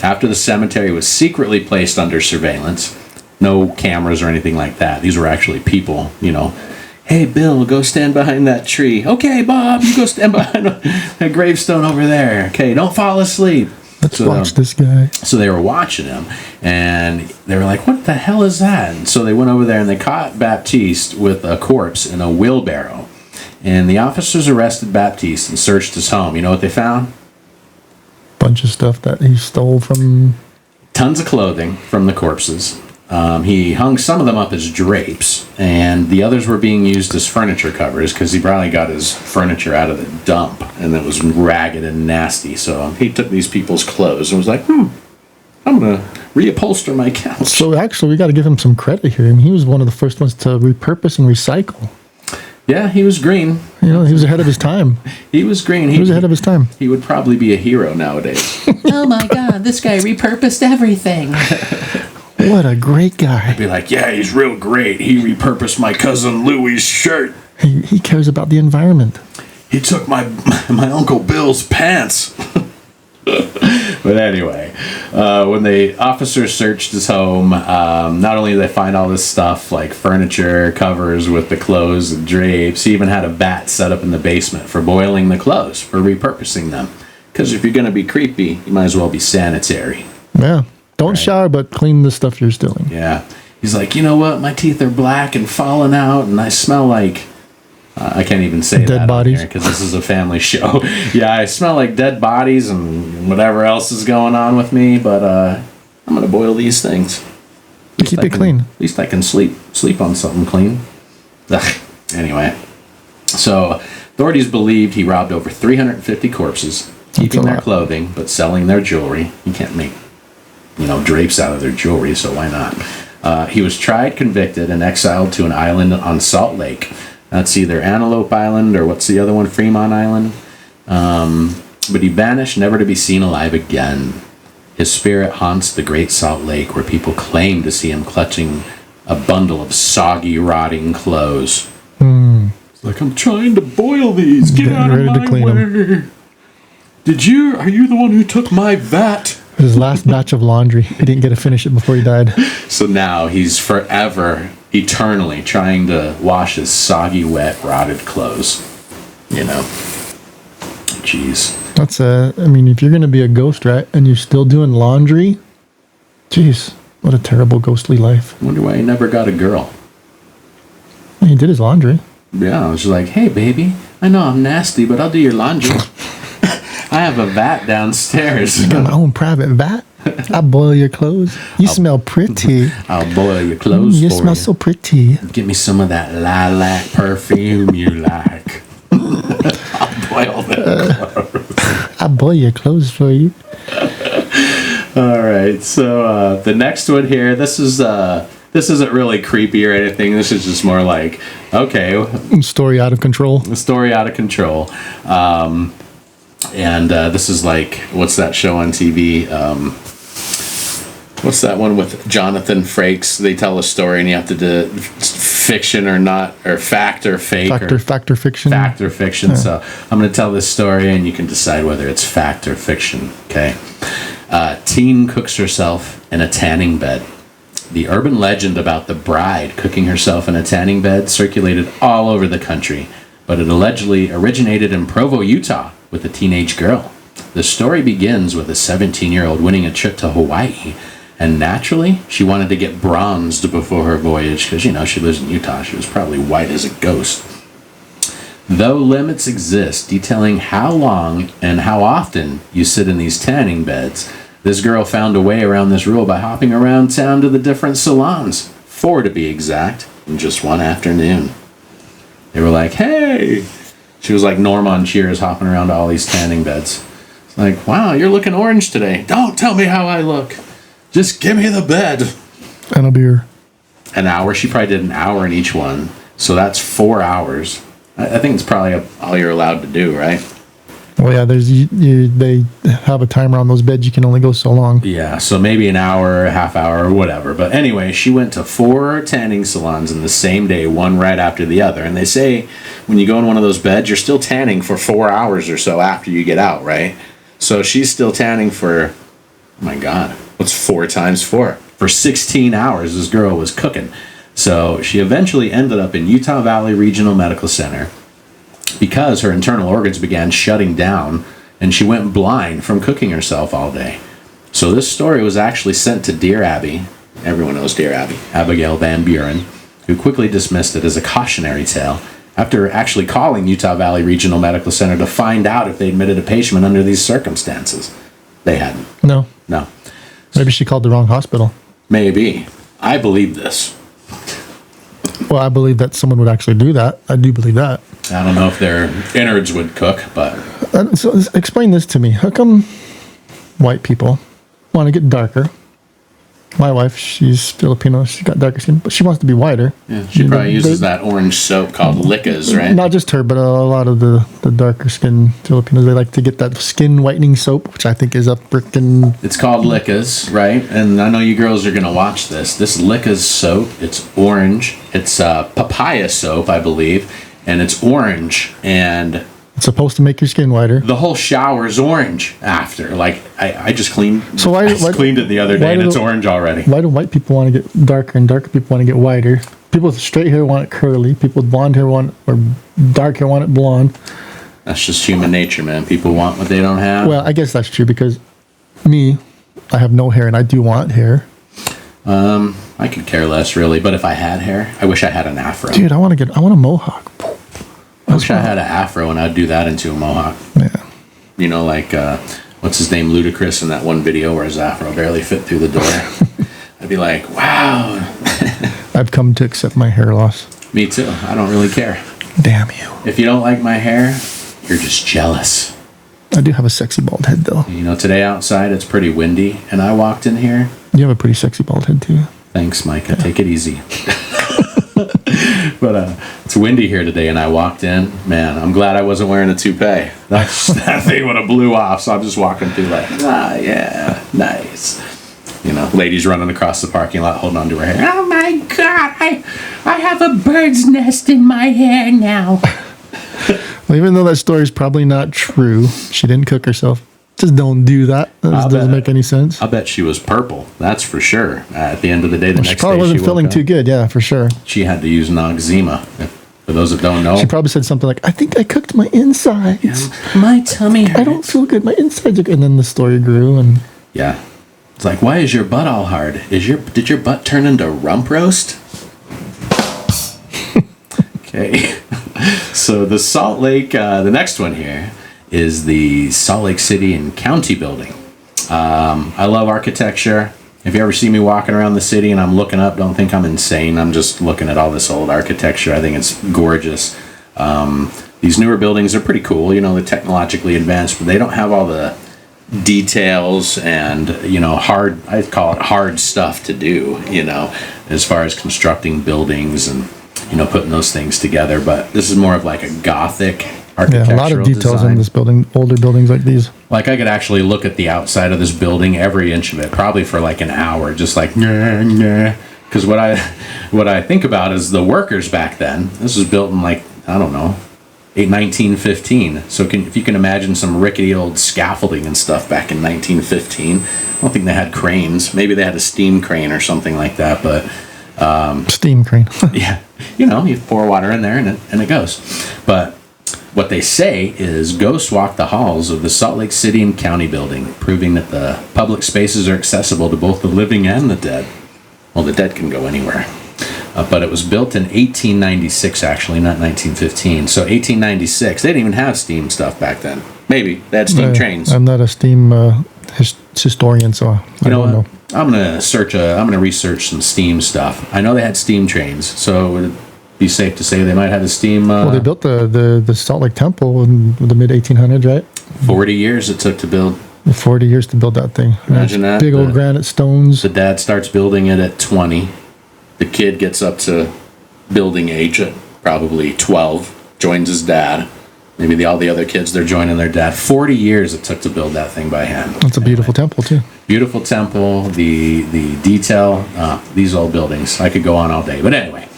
After the cemetery was secretly placed under surveillance, no cameras or anything like that. These were actually people, Hey, Bill, go stand behind that tree. Okay, Bob, you go stand behind that gravestone over there. Okay, don't fall asleep. Let's watch this guy. So they were watching him, and they were like, what the hell is that? And so they went over there, and they caught Baptiste with a corpse in a wheelbarrow. And the officers arrested Baptiste and searched his home. You know what they found? Bunch of stuff that he stole from... Tons of clothing from the corpses. He hung some of them up as drapes, and the others were being used as furniture covers because he probably got his furniture out of the dump, and it was ragged and nasty. So he took these people's clothes and was like, I'm going to reupholster my couch. So actually, we got to give him some credit here. I mean, he was one of the first ones to repurpose and recycle. Yeah, he was green. He was ahead of his time. He was green. He was ahead of his time. He would probably be a hero nowadays. Oh my God, this guy repurposed everything. What a great guy. Be like, yeah, he's real great. He repurposed my cousin Louie's shirt. He cares about the environment. He took my Uncle Bill's pants. But anyway, when the officers searched his home, not only did they find all this stuff like furniture, covers with the clothes and drapes, he even had a bat set up in the basement for boiling the clothes, for repurposing them. Because if you're going to be creepy, you might as well be sanitary. Yeah. Don't shower, but clean the stuff you're stealing. Yeah. He's like, you know what? My teeth are black and falling out, and I smell like... I can't even say dead that bodies, because this is a family show. Yeah, I smell like dead bodies and whatever else is going on with me, but I'm going to boil these things. Keep it clean. At least I can sleep on something clean. Ugh. Anyway. So, authorities believed he robbed over 350 corpses, keeping their clothing, but selling their jewelry. You can't make drapes out of their jewelry, so why not? He was tried, convicted, and exiled to an island on Salt Lake. That's either Antelope Island or what's the other one, Fremont Island. But he vanished, never to be seen alive again. His spirit haunts the Great Salt Lake, where people claim to see him clutching a bundle of soggy, rotting clothes. It's like, I'm trying to boil these. Get out of my way. Are you the one who took my vat? His last batch of laundry. He didn't get to finish it before he died. So now he's forever, eternally trying to wash his soggy, wet, rotted clothes. Jeez. That's if you're going to be a ghost rat and you're still doing laundry, jeez, what a terrible ghostly life. Wonder why he never got a girl. He did his laundry. Yeah, I was like, hey, baby, I know I'm nasty, but I'll do your laundry. I have a vat downstairs. You got my own private vat. I'll boil your clothes. You smell pretty. I'll boil your clothes for you. You smell so pretty. Give me some of that lilac perfume you like. I'll boil them clothes. I'll boil your clothes for you. All right, so the next one here, this isn't really creepy or anything. This is just more like, okay. Story out of control. The story out of control. And this is like, what's that show on TV? What's that one with Jonathan Frakes? They tell a story and you have to do fiction or not, or fact or fake. Factor fiction. Fact or fiction. Yeah. So I'm going to tell this story and you can decide whether it's fact or fiction. Okay. Teen cooks herself in a tanning bed. The urban legend about the bride cooking herself in a tanning bed circulated all over the country, but it allegedly originated in Provo, Utah, with a teenage girl. The story begins with a 17-year-old winning a trip to Hawaii. And naturally, she wanted to get bronzed before her voyage because, you know, she lives in Utah. She was probably white as a ghost. Though limits exist detailing how long and how often you sit in these tanning beds, this girl found a way around this rule by hopping around town to the different salons, 4 to be exact, in just one afternoon. They were like, hey! She was like Norm on Cheers hopping around to all these tanning beds. It's like, wow, you're looking orange today. Don't tell me how I look. Just give me the bed. And a beer. An hour. She probably did an hour in each one. So that's 4 hours. I think it's probably all you're allowed to do, right? Well, yeah, they have a timer on those beds. You can only go so long. Yeah, so maybe an hour, a half hour, or whatever. But anyway, she went to 4 tanning salons in the same day, one right after the other. And they say when you go in one of those beds, you're still tanning for 4 hours or so after you get out, right? So she's still tanning for, oh my God, what's 4 times 4? For 16 hours, this girl was cooking. So she eventually ended up in Utah Valley Regional Medical Center because her internal organs began shutting down and she went blind from cooking herself all day. So this story was actually sent to Dear Abby. Everyone knows Dear Abby. Abigail Van Buren, who quickly dismissed it as a cautionary tale after actually calling Utah Valley Regional Medical Center to find out if they admitted a patient under these circumstances. They hadn't. No. No. Maybe she called the wrong hospital. Maybe. I believe this. Well, I believe that someone would actually do that. I do believe that. I don't know if their innards would cook, but... So explain this to me. How come white people want to get darker? My wife, she's Filipino. She got darker skin, but she wants to be whiter. Yeah, she probably uses that orange soap called Lickas, right? Not just her, but a lot of the darker skin Filipinos, they like to get that skin whitening soap, which I think is a frickin'... It's called Lickas, right? And I know you girls are going to watch this. This Lickas soap, it's orange. It's papaya soap, I believe. And it's orange. And... It's supposed to make your skin whiter. The whole shower's orange after. Like, I just cleaned... So I cleaned it the other day, and it's orange already. Why do white people want to get darker and darker people want to get whiter? People with straight hair want it curly. People with blonde hair want, or dark hair want it blonde. That's just human nature, man. People want what they don't have. Well, I guess that's true because me, I have no hair and I do want hair. I could care less, really. But if I had hair, I wish I had an afro. Dude, I want a mohawk. I wish I had an afro and I'd do that into a mohawk. Yeah. You know, like, what's his name, Ludacris, in that one video where his afro barely fit through the door. I'd be like, wow. I've come to accept my hair loss. Me too. I don't really care. Damn you. If you don't like my hair, you're just jealous. I do have a sexy bald head, though. You know, today outside it's pretty windy, and I walked in here. You have a pretty sexy bald head, too. Thanks, Micah. Yeah. Take it easy. But it's windy here today, and I walked in. Man, I'm glad I wasn't wearing a toupee. That thing would have blew off, so I'm just walking through like, yeah, nice. You know, ladies running across the parking lot holding on to her hair. Oh my God, I have a bird's nest in my hair now. Well, even though that story is probably not true, she didn't cook herself. Just don't do that. That doesn't make any sense. I bet she was purple. That's for sure. At the end of the day, she probably wasn't feeling too good. Yeah, for sure. She had to use Noxzema. For those that don't know, she probably said something like, "I think I cooked my insides. Yeah. My tummy hurts. I don't feel good. My insides are good." And then the story grew, and yeah, it's like, why is your butt all hard? Did your butt turn into rump roast? Okay. So the Salt Lake, the next one here is the Salt Lake City and County building. I love architecture. If you ever see me walking around the city and I'm looking up, don't think I'm insane. I'm just looking at all this old architecture. I think it's gorgeous. These newer buildings are pretty cool. You know, they're technologically advanced, but they don't have all the details and, you know, I call it hard stuff to do, you know, as far as constructing buildings and, you know, putting those things together. But this is more of like a Gothic architectural a lot of details design. In this building, older buildings like these. Like, I could actually look at the outside of this building, every inch of it, probably for like an hour, just like, because what I think about is the workers back then. This was built in like, I don't know, 1915. So if you can imagine some rickety old scaffolding and stuff back in 1915. I don't think they had cranes. Maybe they had a steam crane or something like that, but... steam crane. Yeah. You know, you pour water in there and it goes. But what they say is ghosts walk the halls of the Salt Lake City and County building, proving that the public spaces are accessible to both the living and the dead. Well, the dead can go anywhere. But it was built in 1896, actually, not 1915. So 1896, they didn't even have steam stuff back then. Maybe they had steam trains. I'm not a steam historian, so I don't know. I'm gonna research some steam stuff. I know they had steam trains, so would it be safe to say they might have a steam? Well, they built the Salt Lake Temple in the mid 1800s, right? 40 years it took to build. 40 years to build that thing. Imagine that. Big old granite stones. The dad starts building it at 20. The kid gets up to building age at probably 12, joins his dad. Maybe all the other kids, they're joining their dad. 40 years it took to build that thing by hand. It's a beautiful temple, too. Beautiful temple, the detail, these old buildings. I could go on all day. But anyway,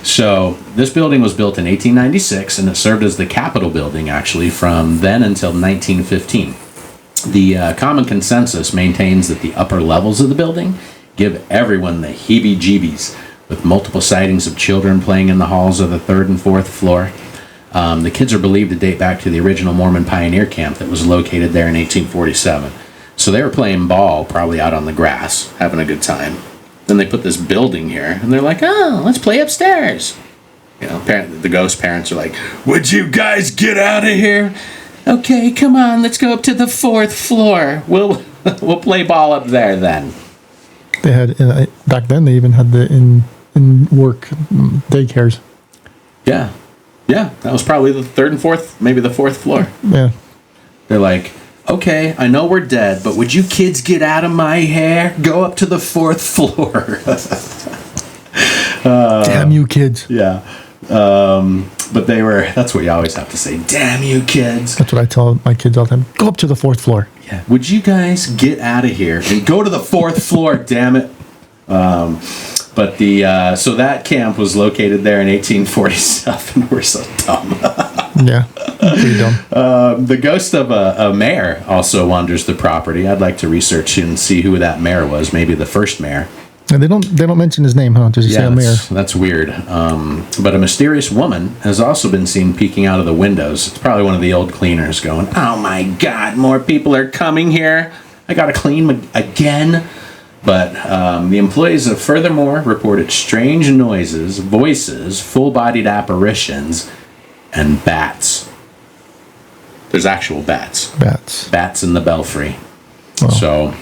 so this building was built in 1896, and it served as the Capitol building, actually, from then until 1915. The common consensus maintains that the upper levels of the building give everyone the heebie-jeebies, with multiple sightings of children playing in the halls of the third and fourth floor. The kids are believed to date back to the original Mormon pioneer camp that was located there in 1847. So they were playing ball, probably out on the grass, having a good time. Then they put this building here, and they're like, oh, let's play upstairs. You know, the ghost parents are like, would you guys get out of here? Okay, come on, let's go up to the fourth floor. We'll play ball up there then. They had, back then, they even had the in-work daycares. Yeah, that was probably the third and fourth, maybe the fourth floor. Yeah. They're like, okay, I know we're dead, but would you kids get out of my hair? Go up to the fourth floor. Damn you kids. Yeah. But that's what you always have to say. Damn you kids. That's what I tell my kids all the time. Go up to the fourth floor. Yeah. Would you guys get out of here and go to the fourth floor, damn it. But so that camp was located there in 1847. We're so dumb. Yeah, pretty dumb. The ghost of a mayor also wanders the property. I'd like to research and see who that mayor was. Maybe the first mayor. And they don't mention his name, huh? Just say a mayor. That's weird. But a mysterious woman has also been seen peeking out of the windows. It's probably one of the old cleaners going, oh my God, more people are coming here. I got to clean again. But the employees have furthermore reported strange noises, voices, full-bodied apparitions, and bats. There's actual bats. Bats in the belfry. Oh. So...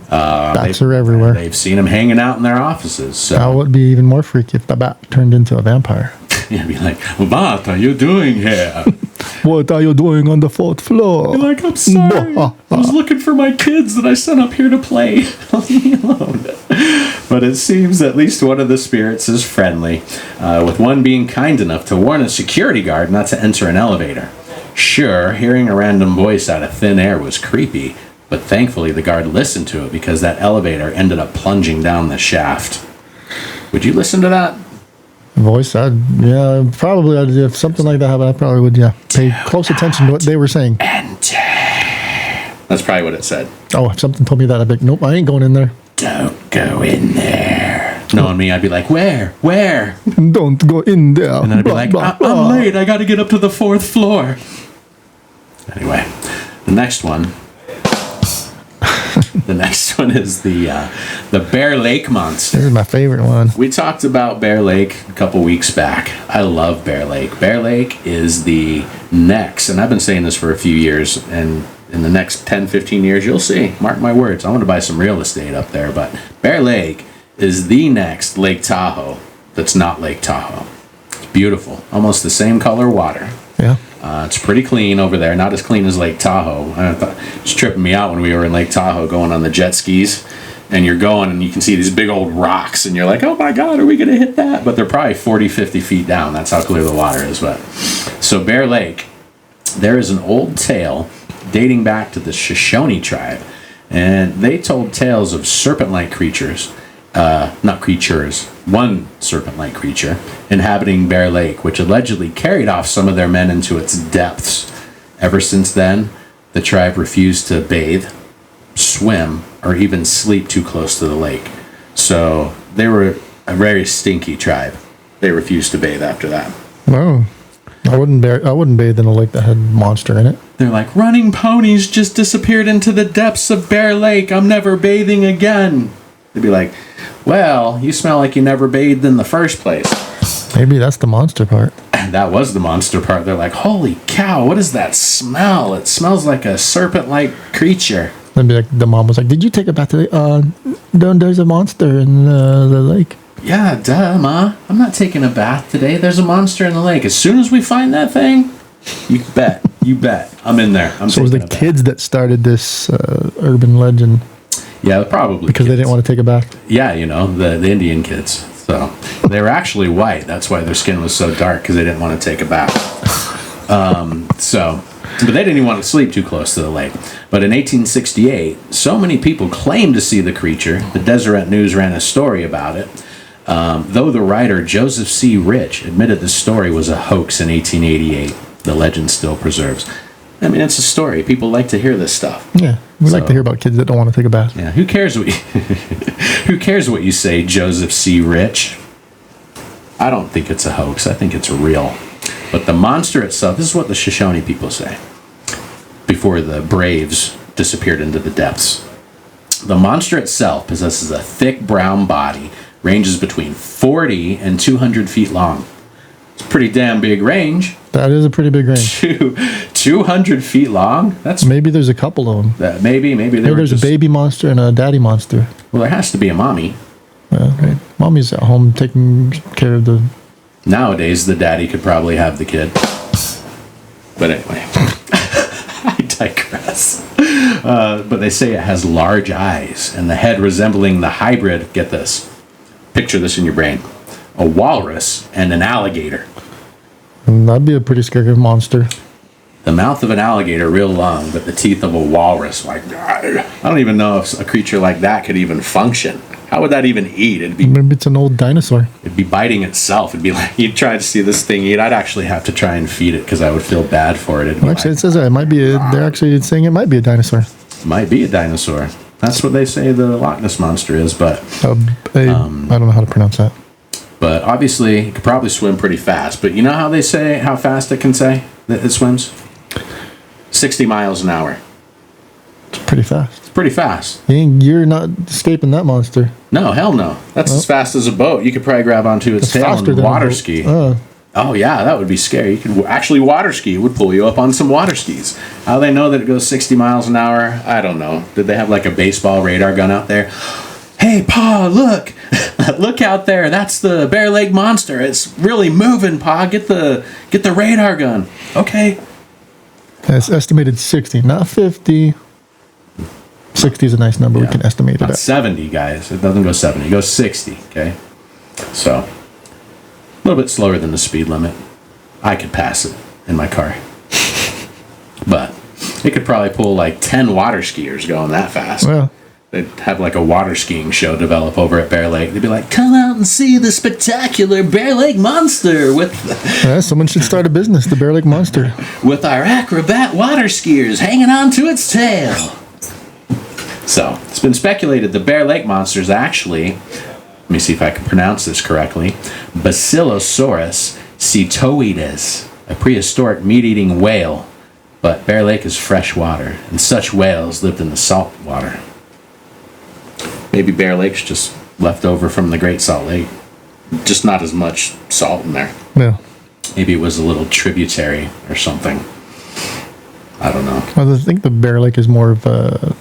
bats are everywhere. They've seen them hanging out in their offices. So that would be even more freaky if the bat turned into a vampire. You'd be like, what are you doing here? What are you doing on the fourth floor? You're like, I'm sorry. I was looking for my kids that I sent up here to play. Leave me alone. But it seems at least one of the spirits is friendly, with one being kind enough to warn a security guard not to enter an elevator. Sure, hearing a random voice out of thin air was creepy, but thankfully the guard listened to it because that elevator ended up plunging down the shaft. Would you listen to that? Voice? Probably. If something like that happened, I probably would, pay close attention to what they were saying. Enter. That's probably what it said. Oh, if something told me that, I'd be like, nope, I ain't going in there. Don't go in there. Knowing me, I'd be like, where? Don't go in there. And then I'd be like, I'm late. I got to get up to the fourth floor. Anyway, the next one. The next one is the Bear Lake Monster. This is my favorite one. We talked about Bear Lake a couple weeks back. I love Bear Lake. Bear Lake is the next, and I've been saying this for a few years, and in the next 10, 15 years, you'll see. Mark my words. I want to buy some real estate up there, but Bear Lake is the next Lake Tahoe that's not Lake Tahoe. It's beautiful. Almost the same color water. Yeah. It's pretty clean over there. Not as clean as Lake Tahoe. I thought it was tripping me out when we were in Lake Tahoe going on the jet skis. And you're going and you can see these big old rocks. And you're like, oh my God, are we going to hit that? But they're probably 40, 50 feet down. That's how clear the water is. But so Bear Lake, there is an old tale dating back to the Shoshone tribe. And they told tales of serpent-like creatures. One serpent-like creature inhabiting Bear Lake, which allegedly carried off some of their men into its depths. Ever since then, the tribe refused to bathe, swim, or even sleep too close to the lake. So they were a very stinky tribe. They refused to bathe after that. Wow. I wouldn't bathe in a lake that had monster in it. They're like, running ponies just disappeared into the depths of Bear Lake. I'm never bathing again. They'd be like, well, you smell like you never bathed in the first place. Maybe that's the monster part. And that was the monster part. They're like, holy cow, what is that smell? It smells like a serpent-like creature. Then be like, the mom was like, did you take a bath today? There's a monster in the lake. Yeah, duh, Ma. I'm not taking a bath today. There's a monster in the lake. As soon as we find that thing, you bet. You bet. I'm in there. So it was the kids that started this urban legend. Yeah, probably. Because they didn't want to take a bath. Yeah, the Indian kids. So they were actually white. That's why their skin was so dark, because they didn't want to take a bath. But they didn't even want to sleep too close to the lake. But in 1868, so many people claimed to see the creature, the Deseret News ran a story about it. Though the writer Joseph C. Rich admitted the story was a hoax in 1888, the legend still preserves. I mean, it's a story. People like to hear this stuff. Yeah, we like to hear about kids that don't want to take a bath. Yeah, who cares who cares what you say, Joseph C. Rich? I don't think it's a hoax. I think it's real. But the monster itself, this is what the Shoshone people say before the Braves disappeared into the depths. The monster itself possesses a thick brown body, ranges between 40 and 200 feet long. It's a pretty damn big range. That is a pretty big range. 200 feet long? That's maybe there's a couple of them. Maybe there's a baby monster and a daddy monster. Well, there has to be a mommy. Right. Mommy's at home taking care of the... Nowadays, the daddy could probably have the kid. But anyway, I digress. But they say it has large eyes and the head resembling the hybrid, get this, picture this in your brain, a walrus and an alligator. That'd be a pretty scary monster. The mouth of an alligator real long, but the teeth of a walrus. Like, I don't even know if a creature like that could even function. How would that even eat? Maybe it's an old dinosaur. It'd be biting itself. It'd be like, you'd try to see this thing eat. I'd actually have to try and feed it because I would feel bad for it. Well, actually, it says that it might be. They're actually saying it might be a dinosaur. Might be a dinosaur. That's what they say the Loch Ness Monster is, but... I don't know how to pronounce that. But obviously, it could probably swim pretty fast. But you know how they say how fast it can say that it swims? 60 miles an hour. It's pretty fast. It's pretty fast. You're not escaping that monster. No, hell no. That's as fast as a boat. You could probably grab onto its tail and water ski. Oh, yeah, that would be scary. You could actually water ski. It would pull you up on some water skis. How they know that it goes 60 miles an hour? I don't know. Did they have like a baseball radar gun out there? Hey, Pa, look. Look out there. That's the Bear Lake Monster. It's really moving, Pa. Get the radar gun. Okay. It's estimated 60, not 50. 60 is a nice number. Yeah. We can estimate it at 70, guys. It doesn't go 70. It goes 60, okay? So, a little bit slower than the speed limit. I could pass it in my car. But it could probably pull like 10 water skiers going that fast. Well, they'd have like a water skiing show develop over at Bear Lake. They'd be like, come out and see the spectacular Bear Lake Monster with... someone should start a business, the Bear Lake Monster. With our acrobat water skiers hanging on to its tail. So, it's been speculated the Bear Lake Monster is actually, let me see if I can pronounce this correctly, Basilosaurus cetoides, a prehistoric meat-eating whale. But Bear Lake is fresh water, and such whales lived in the salt water. Maybe Bear Lake's just left over from the Great Salt Lake. Just not as much salt in there. Yeah. Maybe it was a little tributary or something. I don't know. Well, I think the Bear Lake is more of a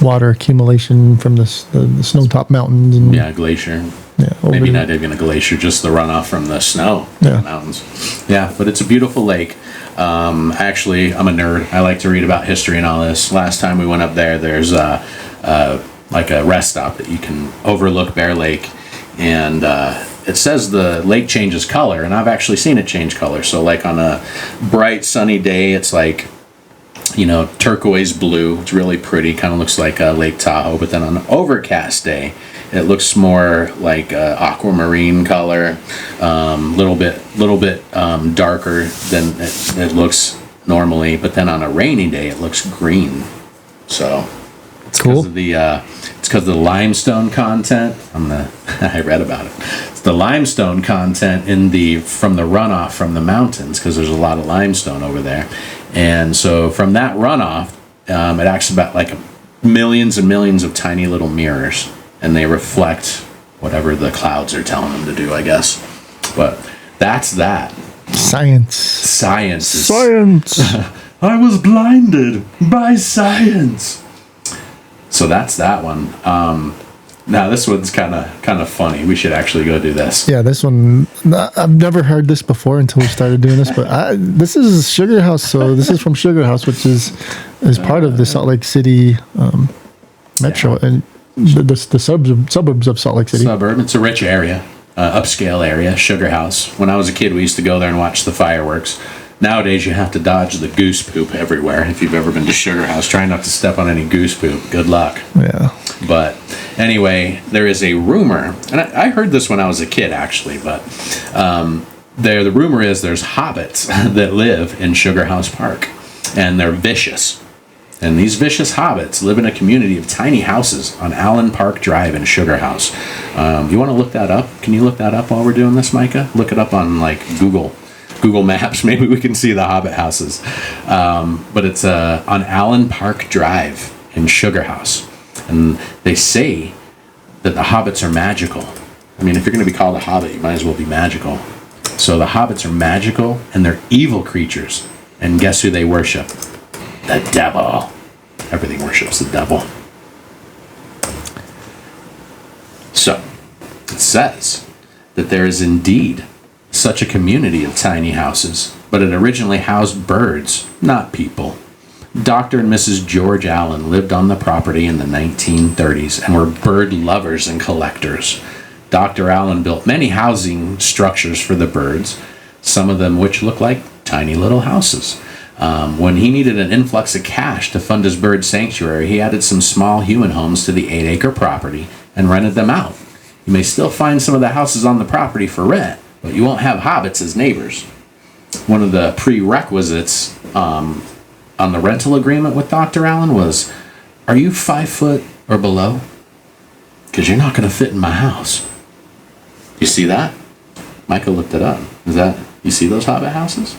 water accumulation from the snow-top mountains. And, yeah, glacier. Yeah, maybe not even a glacier, just the runoff from the snow mountains. Yeah, but it's a beautiful lake. Actually, I'm a nerd. I like to read about history and all this. Last time we went up there, there's like a rest stop that you can overlook Bear Lake, and it says the lake changes color, and I've actually seen it change color. So like on a bright sunny day, it's like, turquoise blue. It's really pretty, kind of looks like Lake Tahoe. But then on an overcast day, it looks more like aquamarine color, little bit darker than it looks normally. But then on a rainy day, it looks green. So it's cool. Because of It's because of the limestone content. I read about it. It's the limestone content from the runoff from the mountains, because there's a lot of limestone over there. And so from that runoff, it acts about like millions and millions of tiny little mirrors, and they reflect whatever the clouds are telling them to do, I guess. But that's that. Science. I was blinded by science. So that's that one. Now this one's kind of funny. We should actually go do this. Yeah, this one, I've never heard this before until we started doing this, but this is Sugarhouse. So this is from Sugarhouse, which is part of the Salt Lake City metro, and the suburbs of Salt Lake City. It's a rich area, upscale area, Sugarhouse. When I was a kid, we used to go there and watch the fireworks. Nowadays, you have to dodge the goose poop everywhere. If you've ever been to Sugarhouse, try not to step on any goose poop. Good luck. Yeah. But anyway, there is a rumor, and I heard this when I was a kid, actually, but the rumor is there's hobbits that live in Sugarhouse Park, and they're vicious. And these vicious hobbits live in a community of tiny houses on Allen Park Drive in Sugarhouse. You want to look that up? Can you look that up while we're doing this, Micah? Look it up on like Google Maps. Maybe we can see the Hobbit houses. But it's on Allen Park Drive in Sugarhouse. And they say that the hobbits are magical. I mean, if you're going to be called a hobbit, you might as well be magical. So the hobbits are magical, and they're evil creatures. And guess who they worship? The devil. Everything worships the devil. So, it says that there is indeed such a community of tiny houses, but it originally housed birds, not people. Dr. and Mrs. George Allen lived on the property in the 1930s and were bird lovers and collectors. Dr. Allen built many housing structures for the birds, some of them which look like tiny little houses. When he needed an influx of cash to fund his bird sanctuary, he added some small human homes to the 8-acre property and rented them out. You may still find some of the houses on the property for rent, but you won't have hobbits as neighbors. One of the prerequisites on the rental agreement with Dr. Allen was, are you 5 foot or below? Because you're not going to fit in my house. You see that? Michael looked it up. You see those hobbit houses?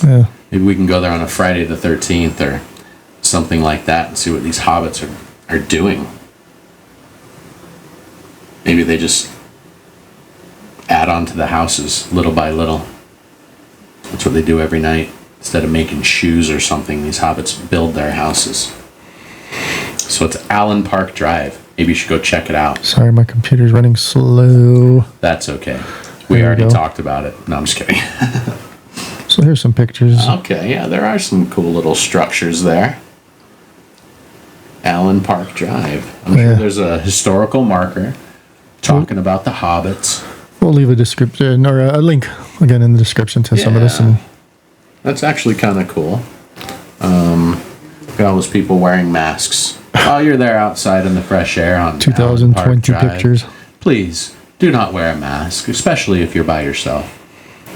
Yeah. Maybe we can go there on a Friday the 13th or something like that and see what these hobbits are doing. Maybe they just add on to the houses little by little. That's what they do every night. Instead of making shoes or something, these hobbits build their houses. So it's Allen Park Drive. Maybe you should go check it out. Sorry, my computer's running slow. That's okay. We already talked about it. No, I'm just kidding. So here's some pictures. Okay, yeah, there are some cool little structures there. Allen Park Drive. I'm sure there's a historical marker talking about the hobbits. We'll leave a description or a link again in the description to some of this. And that's actually kind of cool. Look at all those people wearing masks. While you're there outside in the fresh air on 2020 pictures. Please do not wear a mask, especially if you're by yourself.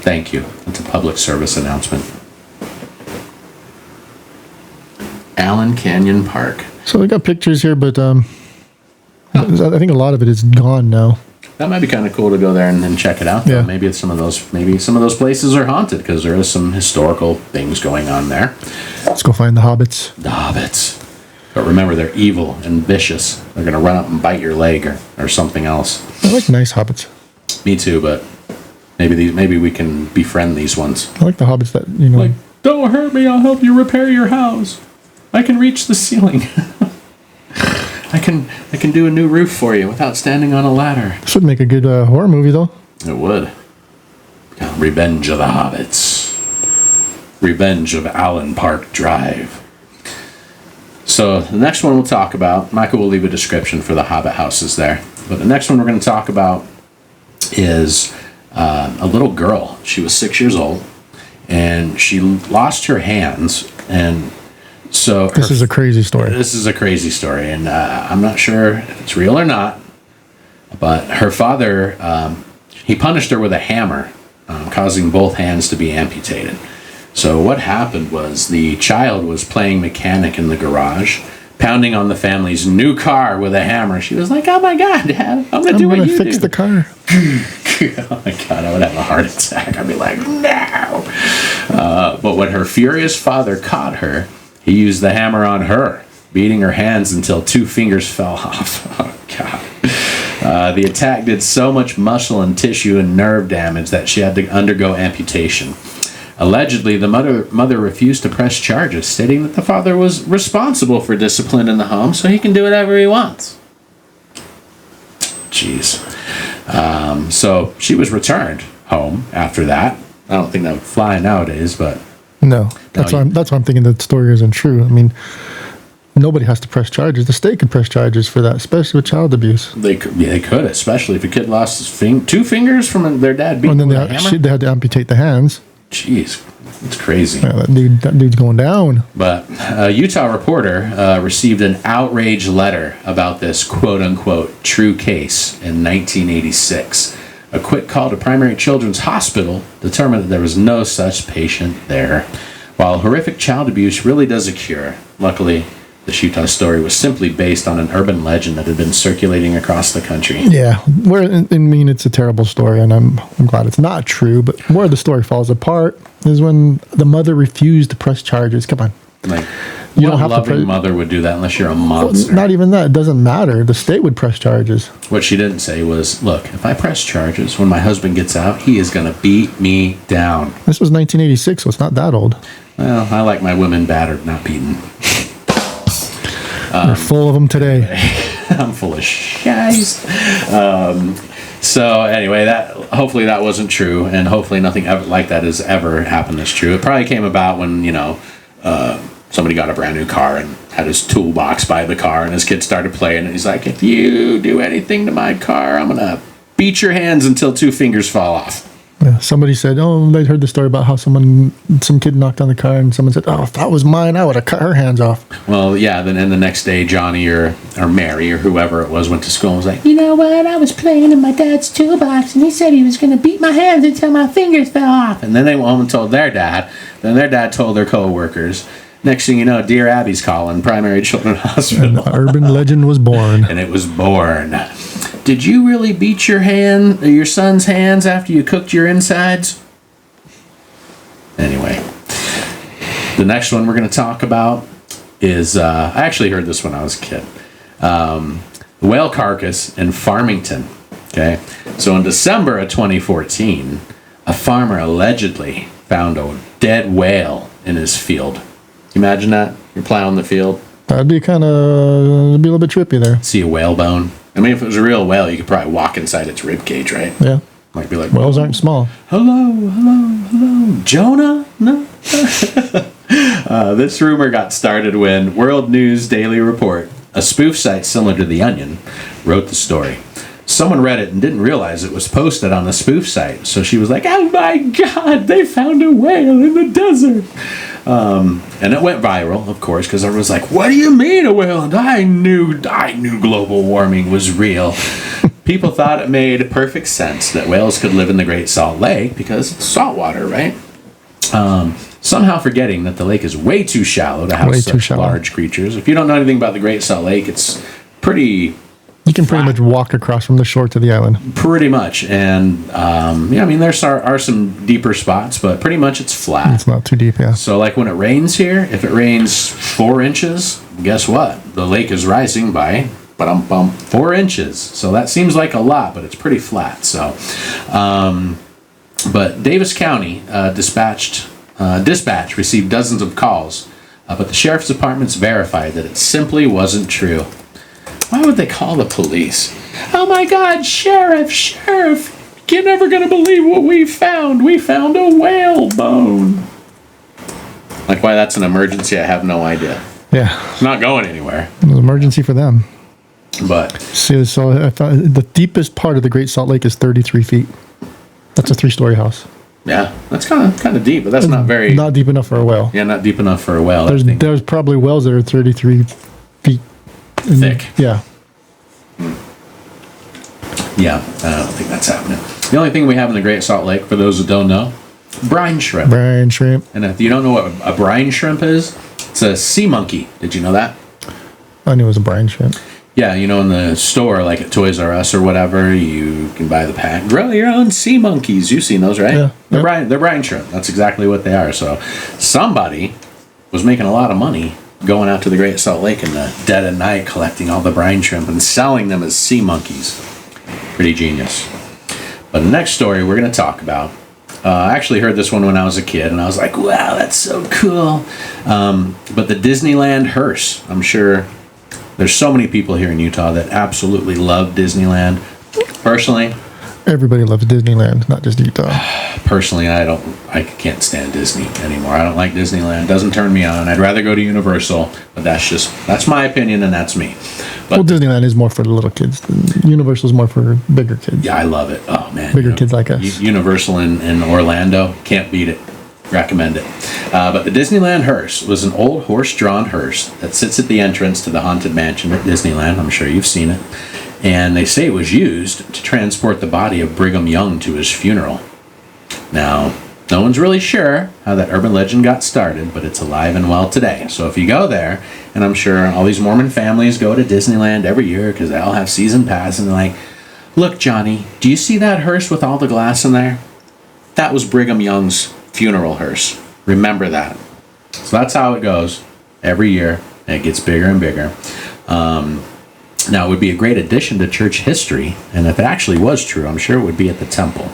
Thank you. That's a public service announcement. Allen Canyon Park. So we got pictures here, but I think a lot of it is gone now. That might be kind of cool to go there and check it out. Though. Yeah. Maybe some of those places are haunted because there is some historical things going on there. Let's go find the hobbits. The hobbits. But remember, they're evil and vicious. They're going to run up and bite your leg or something else. I like nice hobbits. Me too, but maybe we can befriend these ones. I like the hobbits that, like, don't hurt me, I'll help you repair your house. I can reach the ceiling. I can do a new roof for you without standing on a ladder. This would make a good horror movie, though. It would. Revenge of the Hobbits. Revenge of Allen Park Drive. So the next one we'll talk about, Michael will leave a description for the Hobbit houses there. But the next one we're going to talk about is a little girl. She was 6 years old, and she lost her hands, and so this is a crazy story. This is a crazy story, and I'm not sure if it's real or not, but her father, he punished her with a hammer, causing both hands to be amputated. So what happened was the child was playing mechanic in the garage, pounding on the family's new car with a hammer. She was like, "Oh my God, Dad, I'm gonna do what you fix do." the car. Oh my God, I would have a heart attack. I'd be like, "No!" But when her furious father caught her, he used the hammer on her, beating her hands until 2 fingers fell off. Oh God. The attack did so much muscle and tissue and nerve damage that she had to undergo amputation. Allegedly, the mother refused to press charges, stating that the father was responsible for discipline in the home, so he can do whatever he wants. Jeez. So she was returned home after that. I don't think that would fly nowadays, but No, that's why I'm thinking that story isn't true. I mean, nobody has to press charges. The state could press charges for that, especially with child abuse. they could, especially if a kid lost his 2 fingers from their dad beating And then with a hammer. they had to amputate the hands. Jeez, it's crazy. Yeah, that dude's going down. But a Utah reporter received an outrage letter about this quote-unquote true case in 1986. A quick call to Primary Children's Hospital determined that there was no such patient there. While horrific child abuse really does occur, luckily, the Utah story was simply based on an urban legend that had been circulating across the country. Yeah, it's a terrible story, and I'm glad it's not true. But where the story falls apart is when the mother refused to press charges. Come on, Like, you what don't have loving to. mother would do that unless you're a monster. Not even that. It doesn't matter. The state would press charges. What she didn't say was, "Look, if I press charges, when my husband gets out, he is going to beat me down." This was 1986, so it's not that old. Well, I like my women battered, not beaten. We're full of them today. I'm full of shies. So anyway, hopefully that wasn't true, and hopefully nothing ever like that has ever happened that's true. It probably came about when somebody got a brand new car and had his toolbox by the car, and his kid started playing, and he's like, "If you do anything to my car, I'm gonna beat your hands until 2 fingers fall off." Yeah, somebody said, "Oh, they heard the story about how some kid knocked on the car, and someone said, oh, if that was mine, I would have cut her hands off." Well, yeah. Then the next day, Johnny or Mary or whoever it was went to school and was like, "You know what? I was playing in my dad's toolbox, and he said he was going to beat my hands until my fingers fell off." And then they went home and told their dad. Then their dad told their co-workers. Next thing you know, Dear Abby's calling Primary Children's Hospital. And the urban legend was born. And it was born. Did you really beat your son's hands after you cooked your insides? Anyway, the next one we're going to talk about is, I actually heard this when I was a kid. Whale carcass in Farmington. Okay, so in December of 2014, a farmer allegedly found a dead whale in his field. Imagine that. You're plowing the field. That'd be a little bit trippy there. See a whale bone. I mean, if it was a real whale, you could probably walk inside its rib cage, right? Yeah. Might be like, Whales aren't small. hello, Jonah? No. This rumor got started when World News Daily Report, a spoof site similar to The Onion, wrote the story. Someone read it and didn't realize it was posted on the spoof site, so she was like, "Oh my God, they found a whale in the desert." And it went viral, of course, because everyone was like, "What do you mean a whale?" And I knew global warming was real. People thought it made perfect sense that whales could live in the Great Salt Lake because it's saltwater, right? Somehow forgetting that the lake is way too shallow to house such large creatures. If you don't know anything about the Great Salt Lake, it's pretty... You can pretty much walk across from the shore to the island. Pretty much. And, yeah, I mean, there are some deeper spots, but pretty much it's flat. It's not too deep, yeah. So, like, when it rains here, if it rains 4 inches, guess what? The lake is rising by 4 inches. So that seems like a lot, but it's pretty flat. So, but Davis County dispatch received dozens of calls, but the sheriff's departments verified that it simply wasn't true. Why would they call the police? "Oh my God, Sheriff, you're never going to believe what we found. We found a whale bone." Like, why that's an emergency, I have no idea. Yeah. It's not going anywhere. It was an emergency for them. But So I thought the deepest part of the Great Salt Lake is 33 feet. That's a 3-story house. yeah, that's kind of deep, but that's not very... Not deep enough for a whale. Yeah, not deep enough for a whale. There's probably whales that are 33 feet thick. Yeah. Yeah, I don't think that's happening. The only thing we have in the Great Salt Lake, for those that don't know, brine shrimp. Brine shrimp. And if you don't know what a brine shrimp is, it's a sea monkey. Did you know that? I knew it was a brine shrimp. Yeah, in the store, like at Toys R Us or whatever, you can buy the pack. Grill your own sea monkeys. You've seen those, right? Yeah. They're brine shrimp. That's exactly what they are. So somebody was making a lot of money going out to the Great Salt Lake in the dead of night, collecting all the brine shrimp and selling them as sea monkeys. Pretty genius. But the next story we're going to talk about, I actually heard this one when I was a kid, and I was like, wow, that's so cool. But the Disneyland Hearse, I'm sure there's so many people here in Utah that absolutely love Disneyland. Personally, Everybody loves Disneyland, not just Utah. personally, I can't stand Disney anymore. I don't like Disneyland. It doesn't turn me on. I'd rather go to Universal, but that's my opinion, and that's me. But Well, Disneyland is more for the little kids. Universal's more for bigger kids. yeah, I love it. Oh man, Bigger kids like us. Universal in Orlando, can't beat it. Recommend it. But the Disneyland Hearse was an old horse-drawn hearse that sits at the entrance to the Haunted Mansion at Disneyland. I'm sure you've seen it. And they say it was used to transport the body of Brigham Young to his funeral. Now, no one's really sure how that urban legend got started, but it's alive and well today. So if you go there, and I'm sure all these Mormon families go to Disneyland every year because they all have season pass, and they're like, look, Johnny, do you see that hearse with all the glass in there? That was Brigham Young's funeral hearse. Remember that. So that's how it goes every year. And it gets bigger and bigger. Now, it would be a great addition to church history, and if it actually was true, I'm sure it would be at the temple.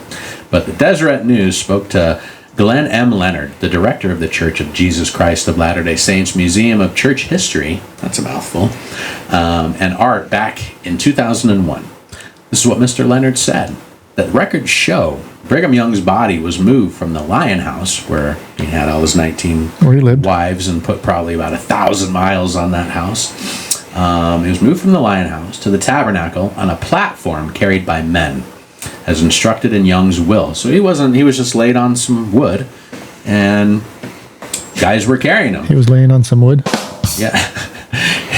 But the Deseret News spoke to Glenn M. Leonard, the director of the Church of Jesus Christ of Latter-day Saints Museum of Church History, that's a mouthful, and Art back in 2001. This is what Mr. Leonard said, that records show Brigham Young's body was moved from the Lion House, where he had all his 19 Where he lived. wives and put probably about 1,000 miles on that house. He was moved from the Lion House to the Tabernacle on a platform carried by men, as instructed in Young's will. So he was just laid on some wood, and guys were carrying him. He was laying on some wood. Yeah,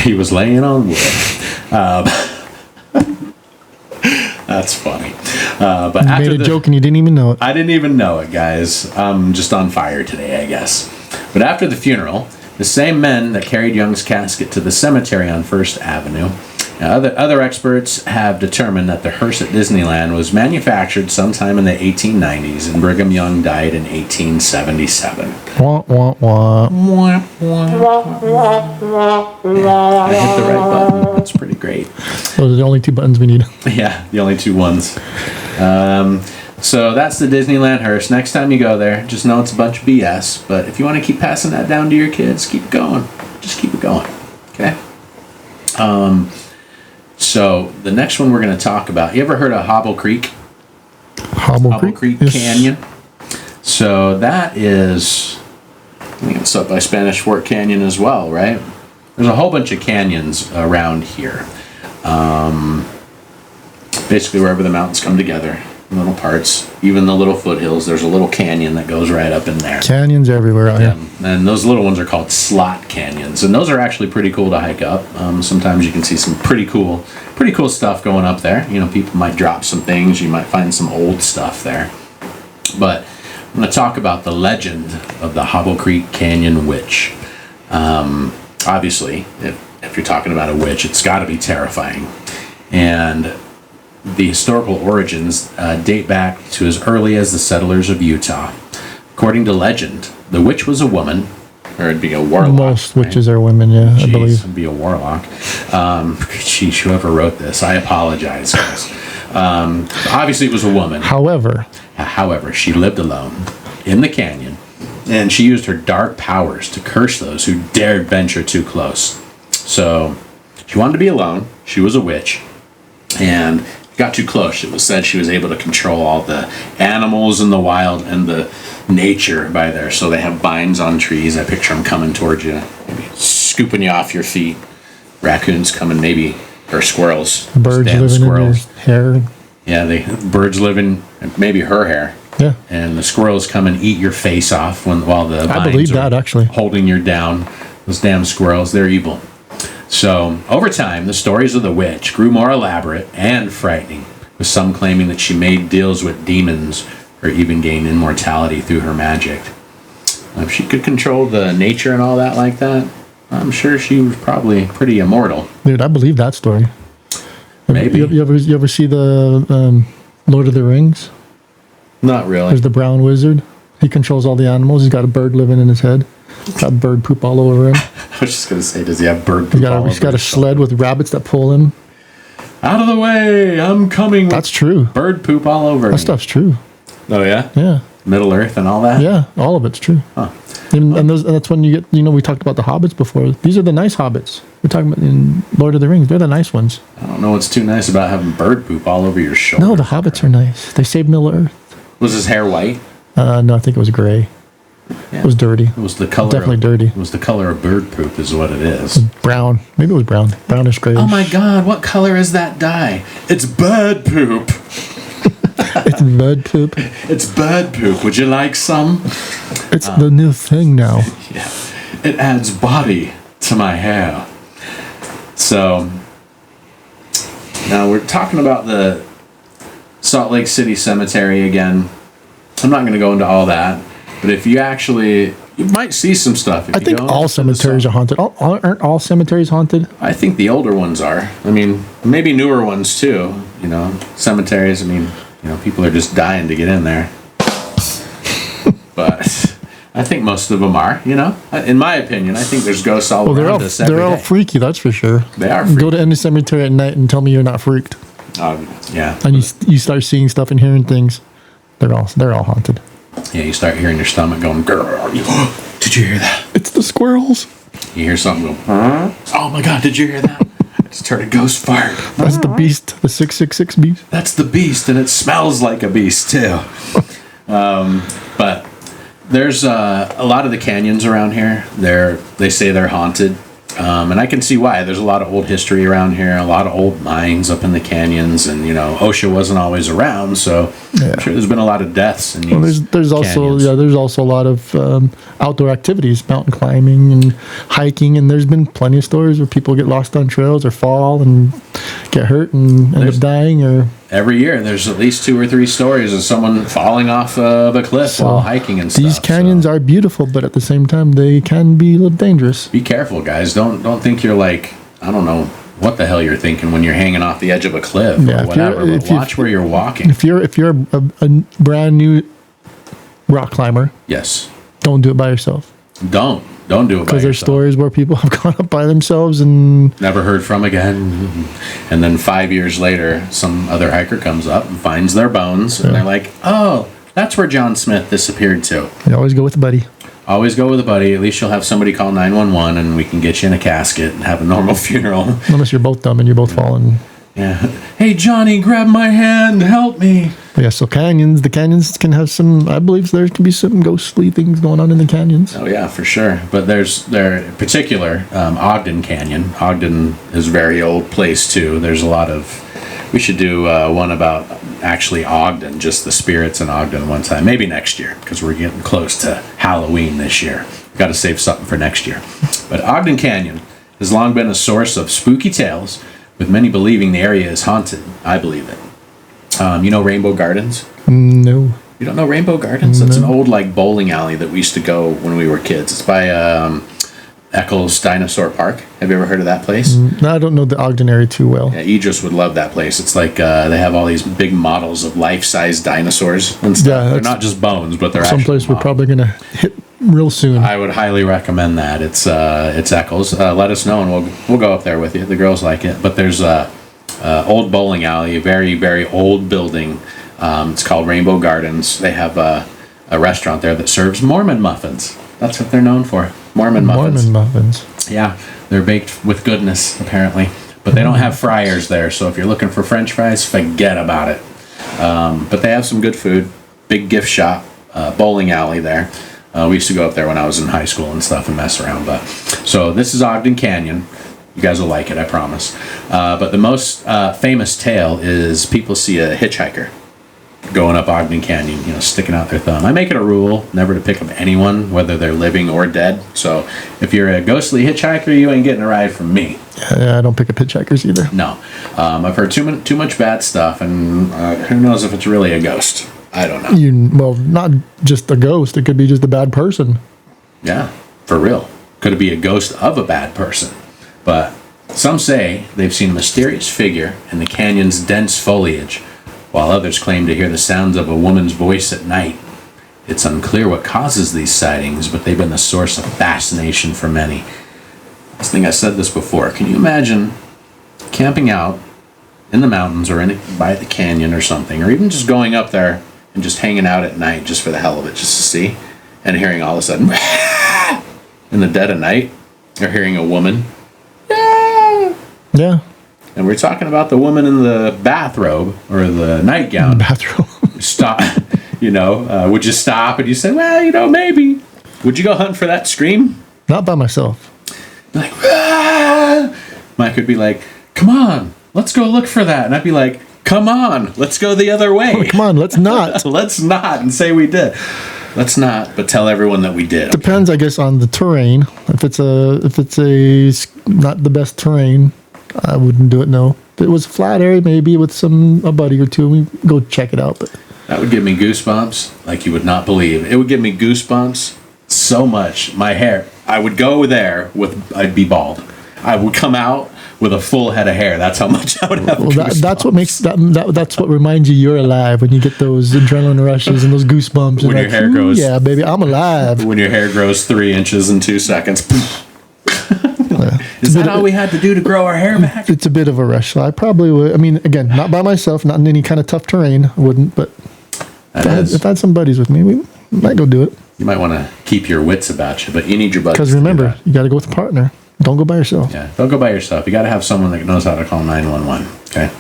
he was laying on wood. That's funny. But You after made a joke and you didn't even know it. I didn't even know it, guys. I'm just on fire today, I guess. But after the funeral, the same men that carried Young's casket to the cemetery on First Avenue, other experts have determined that the hearse at Disneyland was manufactured sometime in the 1890s, and Brigham Young died in 1877. Wah, wah, wah. I hit the right button. That's pretty great. Those are the only two buttons we need. Yeah, the only two ones. So that's the Disneyland Hearse. Next time you go there, just know it's a bunch of BS. But if you want to keep passing that down to your kids, keep it going. Just keep it going. Okay? So the next one we're going to talk about. You ever heard of Hobble Creek? Hobble Creek Yes. Canyon. So that is, I think it's up by Spanish Fort Canyon as well, right? There's a whole bunch of canyons around here. Basically wherever the mountains come together, little parts, even the little foothills, there's a little canyon that goes right up in there. Canyons everywhere out here. And those little ones are called slot canyons, and those are actually pretty cool to hike up. Sometimes you can see some pretty cool stuff going up there. People might drop some things. You might find some old stuff there. But I'm going to talk about the legend of the Hobble Creek Canyon Witch. Obviously, if you're talking about a witch, it's got to be terrifying. And the historical origins date back to as early as the settlers of Utah. According to legend, the witch was a woman, or it'd be a warlock. Most witches are women, yeah, I believe. It'd be a warlock. Geez, whoever wrote this, I apologize, guys. Obviously, it was a woman. However, she lived alone in the canyon, and she used her dark powers to curse those who dared venture too close. So, she wanted to be alone. She was a witch, and got too close. It was said she was able to control all the animals in the wild and the nature by there. So they have vines on trees. I picture them coming towards you, maybe scooping you off your feet. Raccoons coming, maybe, or squirrels. birds Damn living squirrels. in your hair. Yeah, birds living, maybe her hair. Yeah. And the squirrels come and eat your face off while the I vines believe are that, actually. holding you down. Those damn squirrels, they're evil. So, over time, the stories of the witch grew more elaborate and frightening, with some claiming that she made deals with demons or even gained immortality through her magic. If she could control the nature and all that like that, I'm sure she was probably pretty immortal. Dude, I believe that story. Maybe. You ever see the Lord of the Rings? Not really. There's the brown wizard. He controls all the animals. He's got a bird living in his head. Got bird poop all over him. I was just going to say, does he have bird poop all over He's got a his sled with rabbits that pull him. Out of the way! I'm coming. That's true. Bird poop all over That me. stuff's true. Oh, yeah? Yeah. Middle Earth and all that? Yeah, all of it's true. Huh. And that's when you get, we talked about the Hobbits before. These are the nice Hobbits. We're talking about in Lord of the Rings. They're the nice ones. I don't know what's too nice about having bird poop all over your shoulder. No, the Hobbits are nice. They saved Middle Earth. Was his hair white? No, I think it was gray. Yeah. It was dirty. It was the color. Definitely dirty. It was the color of bird poop, is what it is. Brown. Maybe it was brown. Brownish gray. Oh my God! What color is that dye? It's bird poop. It's bird poop. It's bird poop. Would you like some? It's the new thing now. Yeah. It adds body to my hair. So now we're talking about the Salt Lake City Cemetery again. I'm not going to go into all that, but if you might see some stuff. I think all cemeteries are haunted. Aren't all cemeteries haunted? I think the older ones are. I mean, maybe newer ones too. Cemeteries. I mean, people are just dying to get in there. But I think most of them are. In my opinion, I think there's ghosts all around us every They're all day. freaky, that's for sure. They are freaky. Go to any cemetery at night and tell me you're not freaked. Yeah. And you start seeing stuff and hearing things. They're all haunted. Yeah, you start hearing your stomach going, grrr. Did you hear that? It's the squirrels. You hear something go, huh? Oh my God, did you hear that? I just heard a ghost fart. That's the beast, the 666 beast. That's the beast, and it smells like a beast too. But there's a lot of the canyons around here. They say they're haunted. And I can see why. There's a lot of old history around here, a lot of old mines up in the canyons, and OSHA wasn't always around, so I'm sure there's been a lot of deaths in these there's also a lot of outdoor activities, mountain climbing and hiking, and there's been plenty of stories where people get lost on trails or fall and get hurt and end up dying. Or every year there's at least 2 or 3 stories of someone falling off of a cliff while hiking and stuff. These canyons are beautiful, but at the same time they can be a little dangerous. Be careful, guys. Don't think you're like, I don't know what the hell you're thinking when you're hanging off the edge of a cliff or whatever. But watch where you're walking. If you're a brand new rock climber, yes, don't do it by yourself. Don't do it by yourself. Because there's stories where people have gone up by themselves and never heard from again, and then 5 years later, some other hiker comes up and finds their bones, and they're like, "Oh, that's where John Smith disappeared to." You always go with a buddy. Always go with a buddy. At least you'll have somebody call 911, and we can get you in a casket and have a normal funeral. Unless you're both dumb and you're both falling. Yeah. Hey, Johnny, grab my hand. Help me. But yeah, so the canyons can have some, I believe there can be some ghostly things going on in the canyons. Oh, yeah, for sure. But there's in particular, Ogden Canyon. Ogden is a very old place, too. There's a lot of, we should do one about actually Ogden, just the spirits in Ogden one time. Maybe next year, because we're getting close to Halloween this year. Got to save something for next year. But Ogden Canyon has long been a source of spooky tales, with many believing the area is haunted. I believe it. Rainbow Gardens? No. You don't know Rainbow Gardens? That's an old bowling alley that we used to go when we were kids. It's by Eccles Dinosaur Park. Have you ever heard of that place? I don't know the Ogden area too well. Yeah, Idris would love that place. It's like they have all these big models of life-size dinosaurs and stuff. Yeah, they're not just bones, but they're actually someplace we're models. probably going to hit real soon. I would highly recommend that. It's Eccles. Let us know, and we'll go up there with you. The girls like it. But there's a old bowling alley, a very, very old building. It's called Rainbow Gardens. They have a restaurant there that serves Mormon muffins. That's what they're known for. Mormon muffins. Yeah, they're baked with goodness, apparently. But they don't have fryers there, so if you're looking for French fries, forget about it. But they have some good food. Big gift shop, bowling alley there. We used to go up there when I was in high school and stuff and mess around. So this is Ogden Canyon. You guys will like it, I promise. But the most famous tale is people see a hitchhiker going up Ogden Canyon, sticking out their thumb. I make it a rule never to pick up anyone, whether they're living or dead. So if you're a ghostly hitchhiker, you ain't getting a ride from me. Yeah, I don't pick up hitchhikers either. No. I've heard too much bad stuff, and who knows if it's really a ghost. I don't know. Not just a ghost. It could be just a bad person. Yeah, for real. Could it be a ghost of a bad person? But some say they've seen a mysterious figure in the canyon's dense foliage, while others claim to hear the sounds of a woman's voice at night. It's unclear what causes these sightings, but they've been the source of fascination for many. I think I said this before. Can you imagine camping out in the mountains or by the canyon or something, or even just going up there and just hanging out at night just for the hell of it, just to see, and hearing all of a sudden in the dead of night, or hearing a woman, Yeah. and we're talking about the woman in the bathrobe or the nightgown. Bathroom. Stop, would you stop and you say, well, maybe. Would you go hunting for that scream? Not by myself. Like, Mike would be like, come on, let's go look for that. And I'd be like, come on, let's go the other way. Oh, come on, let's not. Let's not and say we did. Let's not, but tell everyone that we did. Depends, I guess, on the terrain. If it's not the best terrain, I wouldn't do it. No. If it was a flat area, maybe with a buddy or two, we go check it out. But that would give me goosebumps like you would not believe. It would give me goosebumps so much. My hair, I would go there I'd be bald. I would come out with a full head of hair. That's how much I would have. Well, that's what makes that's what reminds you're alive when you get those adrenaline rushes and those goosebumps. When your hair grows, yeah, baby, I'm alive. When your hair grows 3 inches in 2 seconds. Is that all we had to do to grow our hair back? It's a bit of a rush. So I probably would. I mean, again, not by myself, not in any kind of tough terrain. I wouldn't, but if I had some buddies with me, we might go do it. You might want to keep your wits about you, but you need your buddies. Because remember, you got to go with a partner. Don't go by yourself. Yeah, don't go by yourself. You got to have someone that knows how to call 911. Okay.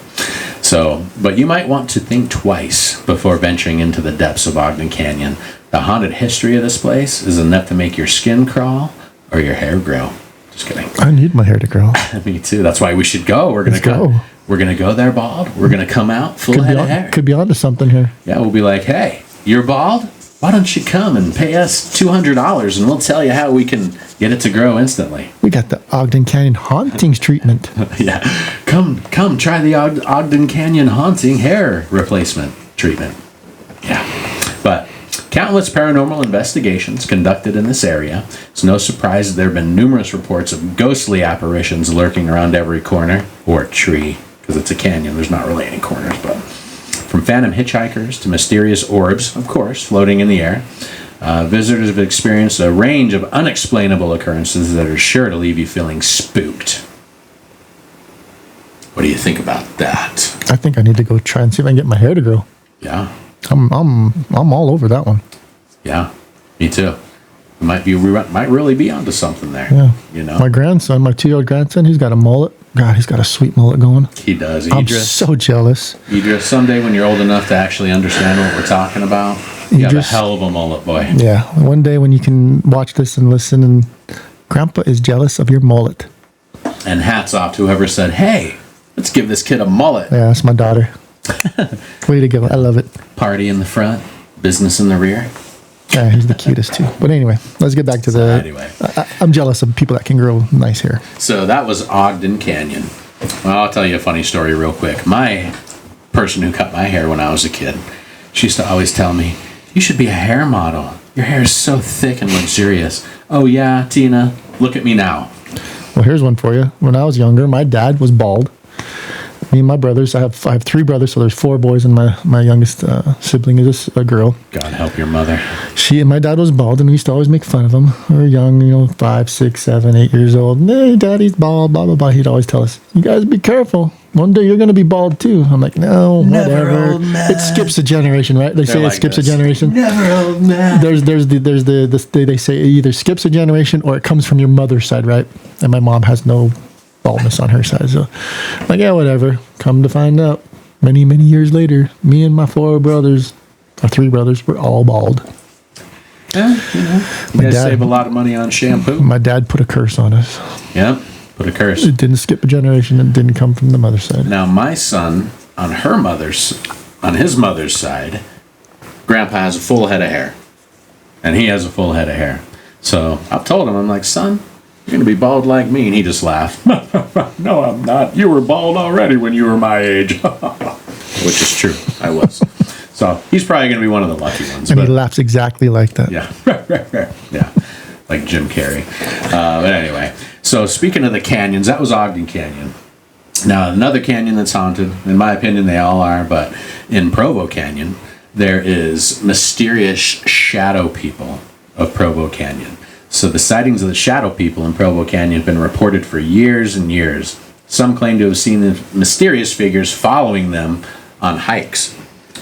So, but you might want to think twice before venturing into the depths of Ogden Canyon. The haunted history of this place is enough to make your skin crawl or your hair grow. Just kidding. I need my hair to grow. Me too. That's why we should go. We're gonna go. We're gonna go there bald. We're gonna come out full head of hair. Could be onto something here. Yeah, we'll be like, hey, you're bald? Why don't you come and pay us $200 and we'll tell you how we can get it to grow instantly. We got the Ogden Canyon hauntings treatment. Yeah, come try the Ogden Canyon haunting hair replacement treatment. Yeah, but countless paranormal investigations conducted in this area. It's no surprise that there have been numerous reports of ghostly apparitions lurking around every corner or tree, because it's a canyon. There's not really any corners, but from phantom hitchhikers to mysterious orbs, of course, floating in the air, visitors have experienced a range of unexplainable occurrences that are sure to leave you feeling spooked. What do you think about that? I think I need to go try and see if I can get my hair to grow. Yeah. I'm all over that one. Yeah, me too. We might really be onto something there. Yeah. My grandson, my 2-year-old grandson, he's got a mullet. God, he's got a sweet mullet going. He does. I'm so jealous. Idris, someday when you're old enough to actually understand what we're talking about, you have a hell of a mullet, boy. Yeah. One day when you can watch this and listen, and Grandpa is jealous of your mullet. And hats off to whoever said, hey, let's give this kid a mullet. Yeah, that's my daughter. Way to go. I love it. Party in the front, business in the rear. Yeah, he's the cutest too. But anyway, let's get back to Anyway. I'm jealous of people that can grow nice hair. So that was Ogden Canyon. Well, I'll tell you a funny story real quick. My person who cut my hair when I was a kid, she used to always tell me, you should be a hair model. Your hair is so thick and luxurious. Oh yeah, Tina, look at me now. Well, here's one for you. When I was younger, my dad was bald. Me and my brothers, I have 3 brothers, so there's 4 boys, and my youngest sibling is a girl. God help your mother. She and my dad was bald, and we used to always make fun of him. We were young, 5, 6, 7, 8 years old. Hey, daddy's bald, blah, blah, blah. He'd always tell us, you guys be careful. One day you're going to be bald too. I'm like, no, Never, whatever. old man. It skips a generation, right? They say like it skips this. a generation. Never, old man. They say it either skips a generation or it comes from your mother's side, right? And my mom has no baldness on her side, so I'm like, yeah, whatever. Come to find out, many years later, me and my 3 brothers were all bald. Yeah, you guys save a lot of money on shampoo. My dad put a curse on us. Yep, put a curse. It didn't skip a generation. It didn't come from the mother's side. Now my son, on his mother's side, Grandpa has a full head of hair, and he has a full head of hair. So I've told him, I'm like, son, you're going to be bald like me. And he just laughed. No, I'm not. You were bald already when you were my age. Which is true. I was. So he's probably going to be one of the lucky ones. And he laughs exactly like that. Yeah. Yeah. like Jim Carrey. But anyway, so speaking of the canyons, that was Ogden Canyon. Now, another canyon that's haunted, in my opinion, they all are, but in Provo Canyon, there is mysterious shadow people of Provo Canyon. So the sightings of the shadow people in Provo Canyon have been reported for years and years. Some claim to have seen the mysterious figures following them on hikes.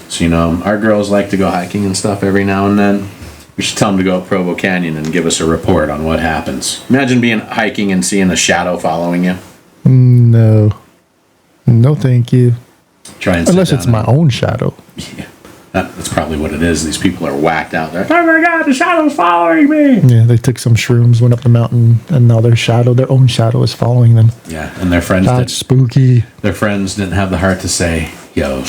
So, you know, our girls like to go hiking and stuff every now and then. We should tell them to go up Provo Canyon and give us a report on what happens. Imagine being hiking and seeing a shadow following you. No. No, thank you. Try and Unless it's my own shadow. Yeah. That's probably what it is. These people are whacked out there. Oh my God, the shadow's following me. Yeah, they took some shrooms, went up the mountain, and now their own shadow is following them. Yeah, and their friends That's spooky. Their friends didn't have the heart to say, "Yo,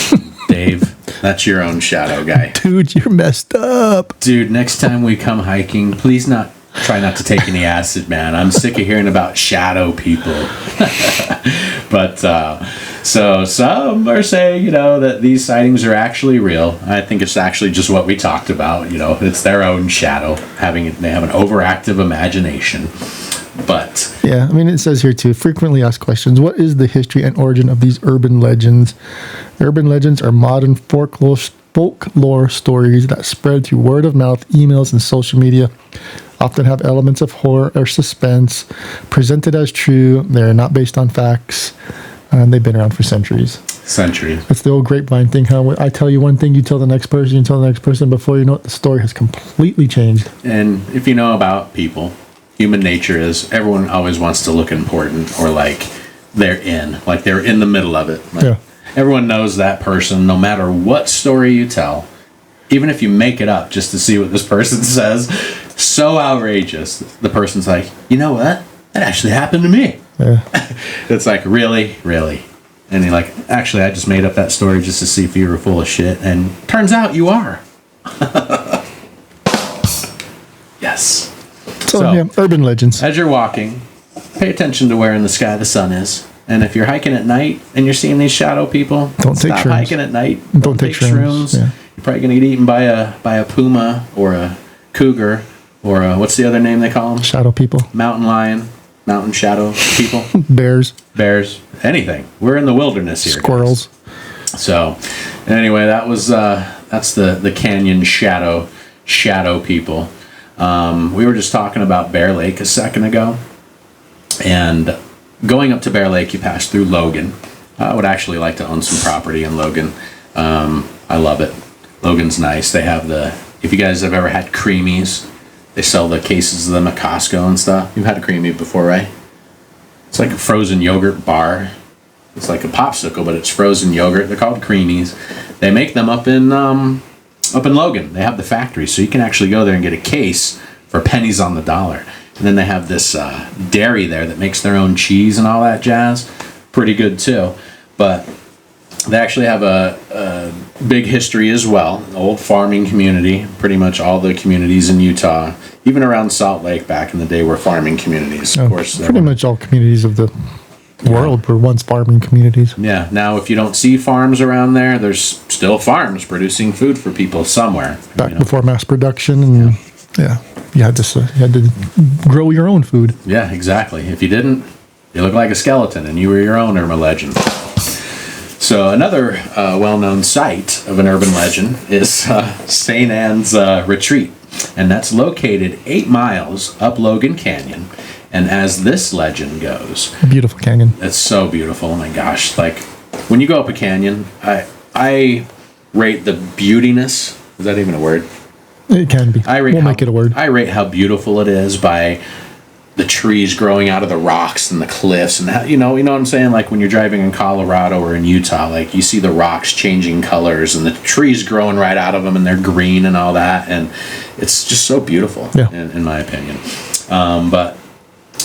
Dave, that's your own shadow guy." Dude, you're messed up. Dude, next time we come hiking, please try not to take any acid, man. I'm sick of hearing about shadow people. But so some are saying, you know, that these sightings are actually real. I think it's actually just what we talked about. You know, it's their own shadow. They have an overactive imagination. But yeah, I mean, it says here too, frequently asked questions. What is the history and origin of these urban legends? Urban legends are modern folklore stories that spread through word of mouth, emails, and social media. Often have elements of horror or suspense, presented as true. They're not based on facts, and they've been around for centuries. It's the old grapevine thing, how I tell you one thing, you tell the next person, you tell the next person, before you know it, the story has completely changed. And if you know about people, human nature is everyone always wants to look important, or like they're in the middle of it. Like, yeah. Everyone knows that person, no matter what story you tell. Even if you make it up just to see what this person says, so outrageous. The person's like, you know what? That actually happened to me. Yeah. It's like, really? Really? And you're like, actually, I just made up that story just to see if you were full of shit. And turns out you are. Yes. So, yeah, urban legends. As you're walking, pay attention to where in the sky the sun is. And if you're hiking at night and you're seeing these shadow people, don't take stop shrooms. hiking at night. Don't take shrooms. Yeah. You're probably going to get eaten by a puma or a cougar or what's the other name they call them? Shadow people. Mountain lion, mountain shadow people. Bears, anything. We're in the wilderness here. Squirrels. Guys. So, anyway, that's the canyon shadow people. We were just talking about Bear Lake a second ago, and going up to Bear Lake, you pass through Logan. I would actually like to own some property in Logan. I love it. Logan's nice. They have if you guys have ever had creamies, they sell the cases of them at Costco and stuff. You've had a creamy before, right? It's like a frozen yogurt bar. It's like a popsicle, but it's frozen yogurt. They're called creamies. They make them up in Logan. They have the factory, so you can actually go there and get a case for pennies on the dollar. And then they have this dairy there that makes their own cheese and all that jazz. Pretty good too. But they actually have a big history as well. Old farming community. Pretty much all the communities in Utah, even around Salt Lake back in the day, were farming communities. Of course, pretty much all communities of the world were once farming communities. Yeah. Now, if you don't see farms around there, there's still farms producing food for people somewhere. Back before mass production, and you had to grow your own food. Yeah, exactly. If you didn't, you look like a skeleton, and you were your own urban legend. So another well-known site of an urban legend is St. Anne's Retreat, and that's located 8 miles up Logan Canyon. And as this legend goes, beautiful canyon. It's so beautiful. Oh my gosh! Like when you go up a canyon, I rate the beautiness. Is that even a word? It can be. We'll make it a word. I rate how beautiful it is by the trees growing out of the rocks and the cliffs, and how, you know what I'm saying. Like when you're driving in Colorado or in Utah, like you see the rocks changing colors and the trees growing right out of them, and they're green and all that, and it's just so beautiful. Yeah. In my opinion, but.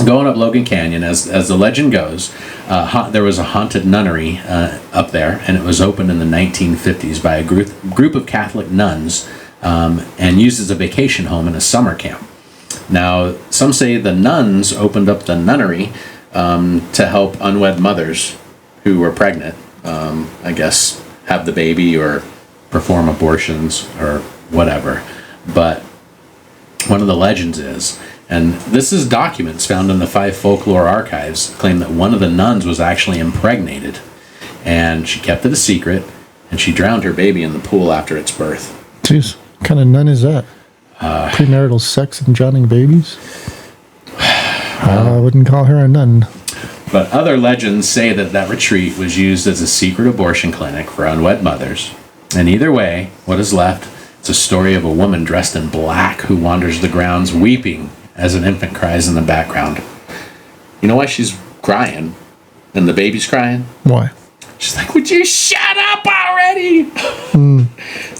Going up Logan Canyon, as the legend goes, there was a haunted nunnery up there, and it was opened in the 1950s by a group of Catholic nuns and used as a vacation home and a summer camp. Now, some say the nuns opened up the nunnery to help unwed mothers who were pregnant, I guess, have the baby or perform abortions or whatever. But one of the legends is, And this is documents found in the 5 folklore archives claim that one of the nuns was actually impregnated, and she kept it a secret, and she drowned her baby in the pool after its birth. Jeez, what kind of nun is that? Premarital sex and drowning babies? I wouldn't call her a nun. But other legends say that that retreat was used as a secret abortion clinic for unwed mothers. And either way, what is left is a story of a woman dressed in black who wanders the grounds weeping as an infant cries in the background. You know why she's crying? And the baby's crying? Why? She's like, would you shut up already?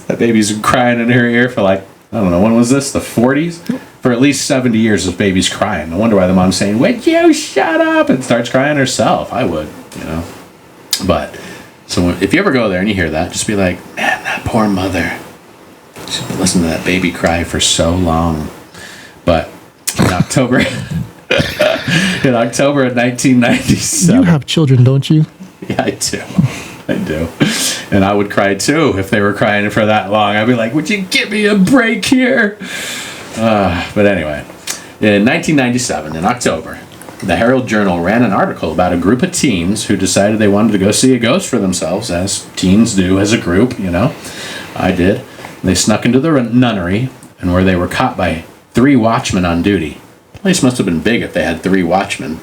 That baby's been crying in her ear for like, I don't know, when was this? The 40s? For at least 70 years, this baby's crying. I wonder why the mom's saying, would you shut up? And starts crying herself. I would, you know. But, so if you ever go there and you hear that, just be like, man, that poor mother. She's been listening to that baby cry for so long. But in October, of 1997. You have children, don't you? Yeah, I do. I do. And I would cry too if they were crying for that long. I'd be like, would you give me a break here? But anyway, in 1997, in October, the Herald Journal ran an article about a group of teens who decided they wanted to go see a ghost for themselves, as teens do as a group, you know. I did. They snuck into the nunnery, and where they were caught by 3 watchmen on duty. The place must have been big if they had 3 watchmen.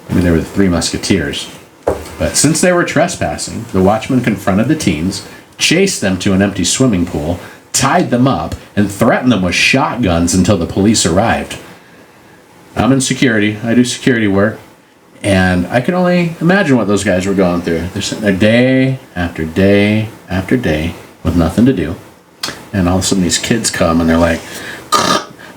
Maybe they were the 3 musketeers. But since they were trespassing, the watchmen confronted the teens, chased them to an empty swimming pool, tied them up, and threatened them with shotguns until the police arrived. I'm in security. I do security work. And I can only imagine what those guys were going through. They're sitting there day after day after day with nothing to do. And all of a sudden these kids come and they're like,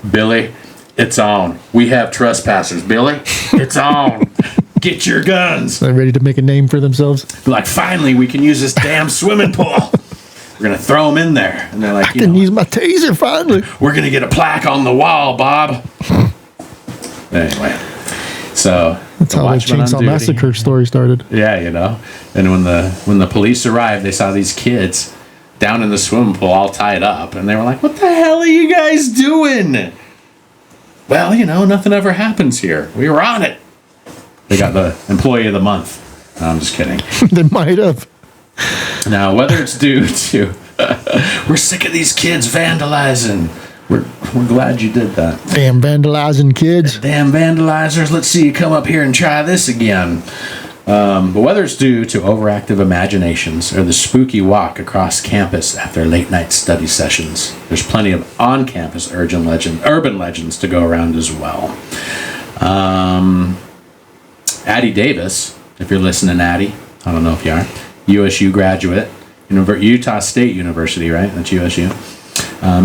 Billy, it's on. We have trespassers. Billy, it's on. Get your guns. They're ready to make a name for themselves. They're like, finally, we can use this damn swimming pool. We're going to throw them in there. And they're like, I can use my taser finally. We're going to get a plaque on the wall, Bob. Anyway, so that's how the Chainsaw Massacre story started. Yeah, you know. And when the police arrived, they saw these kids down in the swimming pool all tied up. And they were like, what the hell are you guys doing? Well, you know, nothing ever happens here. We were on it. They got the Employee of the Month. No, I'm just kidding. They might have. Now, whether it's due to we're sick of these kids vandalizing, we're glad you did that. Damn vandalizing kids. Damn vandalizers. Let's see you come up here and try this again. But whether it's due to overactive imaginations or the spooky walk across campus after late night study sessions, there's plenty of on-campus urban legends to go around as well. Addie Davis, if you're listening, Addie, I don't know if you are, USU graduate, Utah State University, right? That's USU.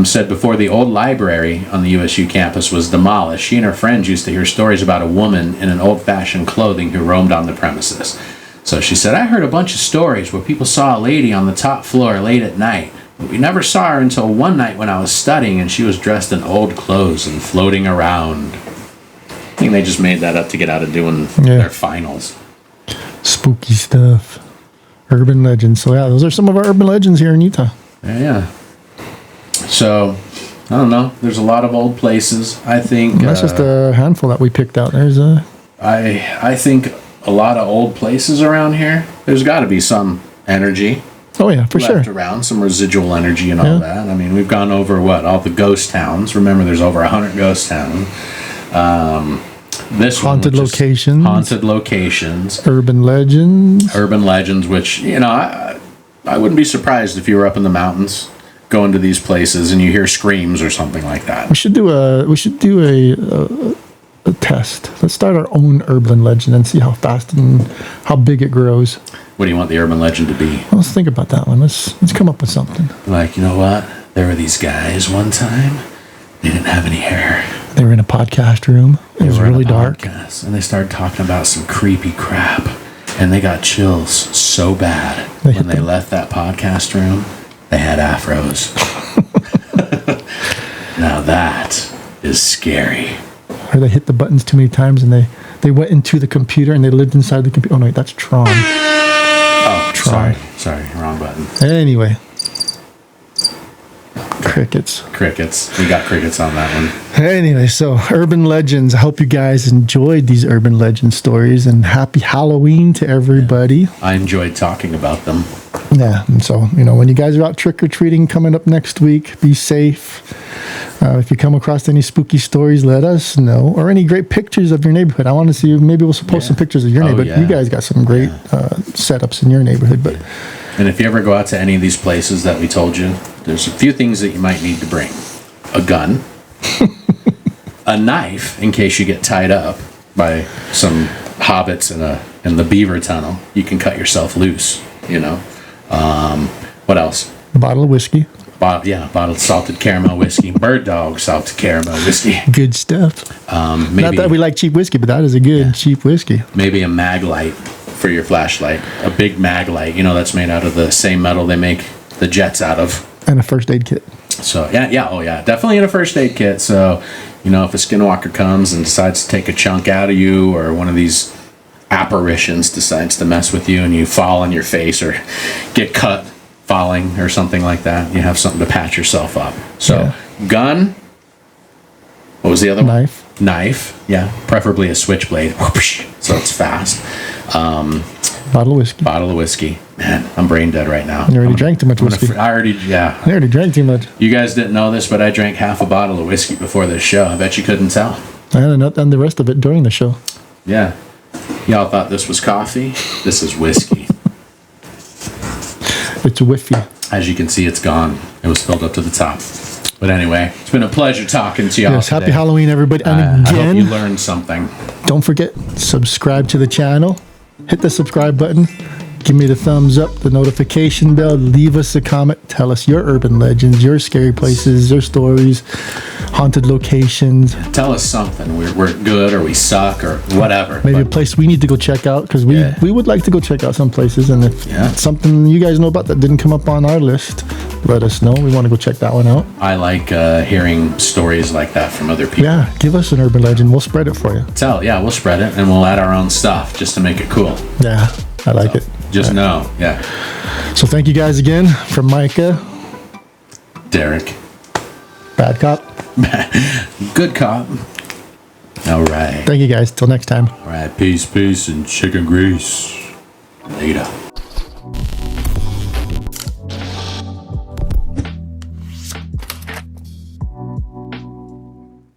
Said before the old library on the USU campus was demolished, she and her friends used to hear stories about a woman in an old-fashioned clothing who roamed on the premises. So she said, I heard a bunch of stories where people saw a lady on the top floor late at night, but we never saw her until one night when I was studying and she was dressed in old clothes and floating around. I think they just made that up to get out of doing their finals. Spooky stuff. Urban legends. So yeah, those are some of our urban legends here in Utah. Yeah. So, I don't know. There's a lot of old places. I think that's just a handful that we picked out. There's a. I think a lot of old places around here. There's got to be some energy. Oh yeah, for left sure. Around some residual energy and all that. I mean, we've gone over all the ghost towns. Remember, there's over 100 ghost towns. This haunted locations. Haunted locations. Urban legends. Urban legends, which I wouldn't be surprised if you were up in the mountains going to these places and you hear screams or something like that. We should do a test. Let's start our own urban legend and see how fast and how big it grows. What do you want the urban legend to be? Well, let's think about that one. Let's come up with something. Like, you know what? There were these guys one time. They didn't have any hair. They were in a podcast room. It was really dark. And they started talking about some creepy crap. And they got chills so bad when they left that podcast room. They had afros. Now that is scary. Or they hit the buttons too many times and they went into the computer and they lived inside the computer. Oh, no, wait, that's Tron. Oh, Tron. Sorry, wrong button. Anyway. Crickets. Crickets. We got crickets on that one. Anyway, so urban legends. I hope you guys enjoyed these urban legend stories, and happy Halloween to everybody. I enjoyed talking about them. Yeah, and so, when you guys are out trick-or-treating coming up next week, be safe. If you come across any spooky stories, let us know. Or any great pictures of your neighborhood. I want to see, maybe we'll post some pictures of your neighborhood. Yeah. You guys got some great setups in your neighborhood. But And if you ever go out to any of these places that we told you, there's a few things that you might need to bring. A gun. A knife, in case you get tied up by some hobbits in the beaver tunnel. You can cut yourself loose, What else? a bottle of whiskey. Bottled salted caramel whiskey. Bird dog salted caramel whiskey. Good stuff. Maybe, Not that we like cheap whiskey, but that is a good cheap whiskey. maybe a mag light for your flashlight. A big mag light, that's made out of the same metal they make the jets out of. And a first aid kit. So, definitely in a first aid kit. So, if a skinwalker comes and decides to take a chunk out of you, or one of these apparitions decides to mess with you and you fall on your face or get cut falling or something like that, you have something to patch yourself up. So, gun. What was the other one? Knife, yeah. Preferably a switchblade, so it's fast. Bottle of whiskey. Man, I'm brain dead right now. You already drank too much whiskey. I already drank too much. You guys didn't know this, but I drank half a bottle of whiskey before this show. I bet you couldn't tell. I had not done the rest of it during the show. Yeah. Y'all thought this was coffee? This is whiskey. It's whiffy. As you can see, it's gone. It was filled up to the top. But anyway, it's been a pleasure talking to y'all. Yes, happy today. Halloween, everybody. And I hope again, you learned something. don't forget, subscribe to the channel. Hit the subscribe button. Give me the thumbs up, the notification bell. Leave us a comment. Tell us your urban legends, your scary places, your stories, haunted locations. Tell us something. We're good, or we suck, or whatever. Maybe a place we need to go check out, because we would like to go check out some places. And if it's something you guys know about that didn't come up on our list, let us know. We want to go check that one out. I like hearing stories like that from other people. Yeah, give us an urban legend. We'll spread it for you. We'll spread it, and we'll add our own stuff just to make it cool. Yeah, I like it. Just know, So thank you guys again. From Micah. Derek. Bad cop. Good cop. All right. Thank you guys. Till next time. All right. Peace, and chicken grease. Later.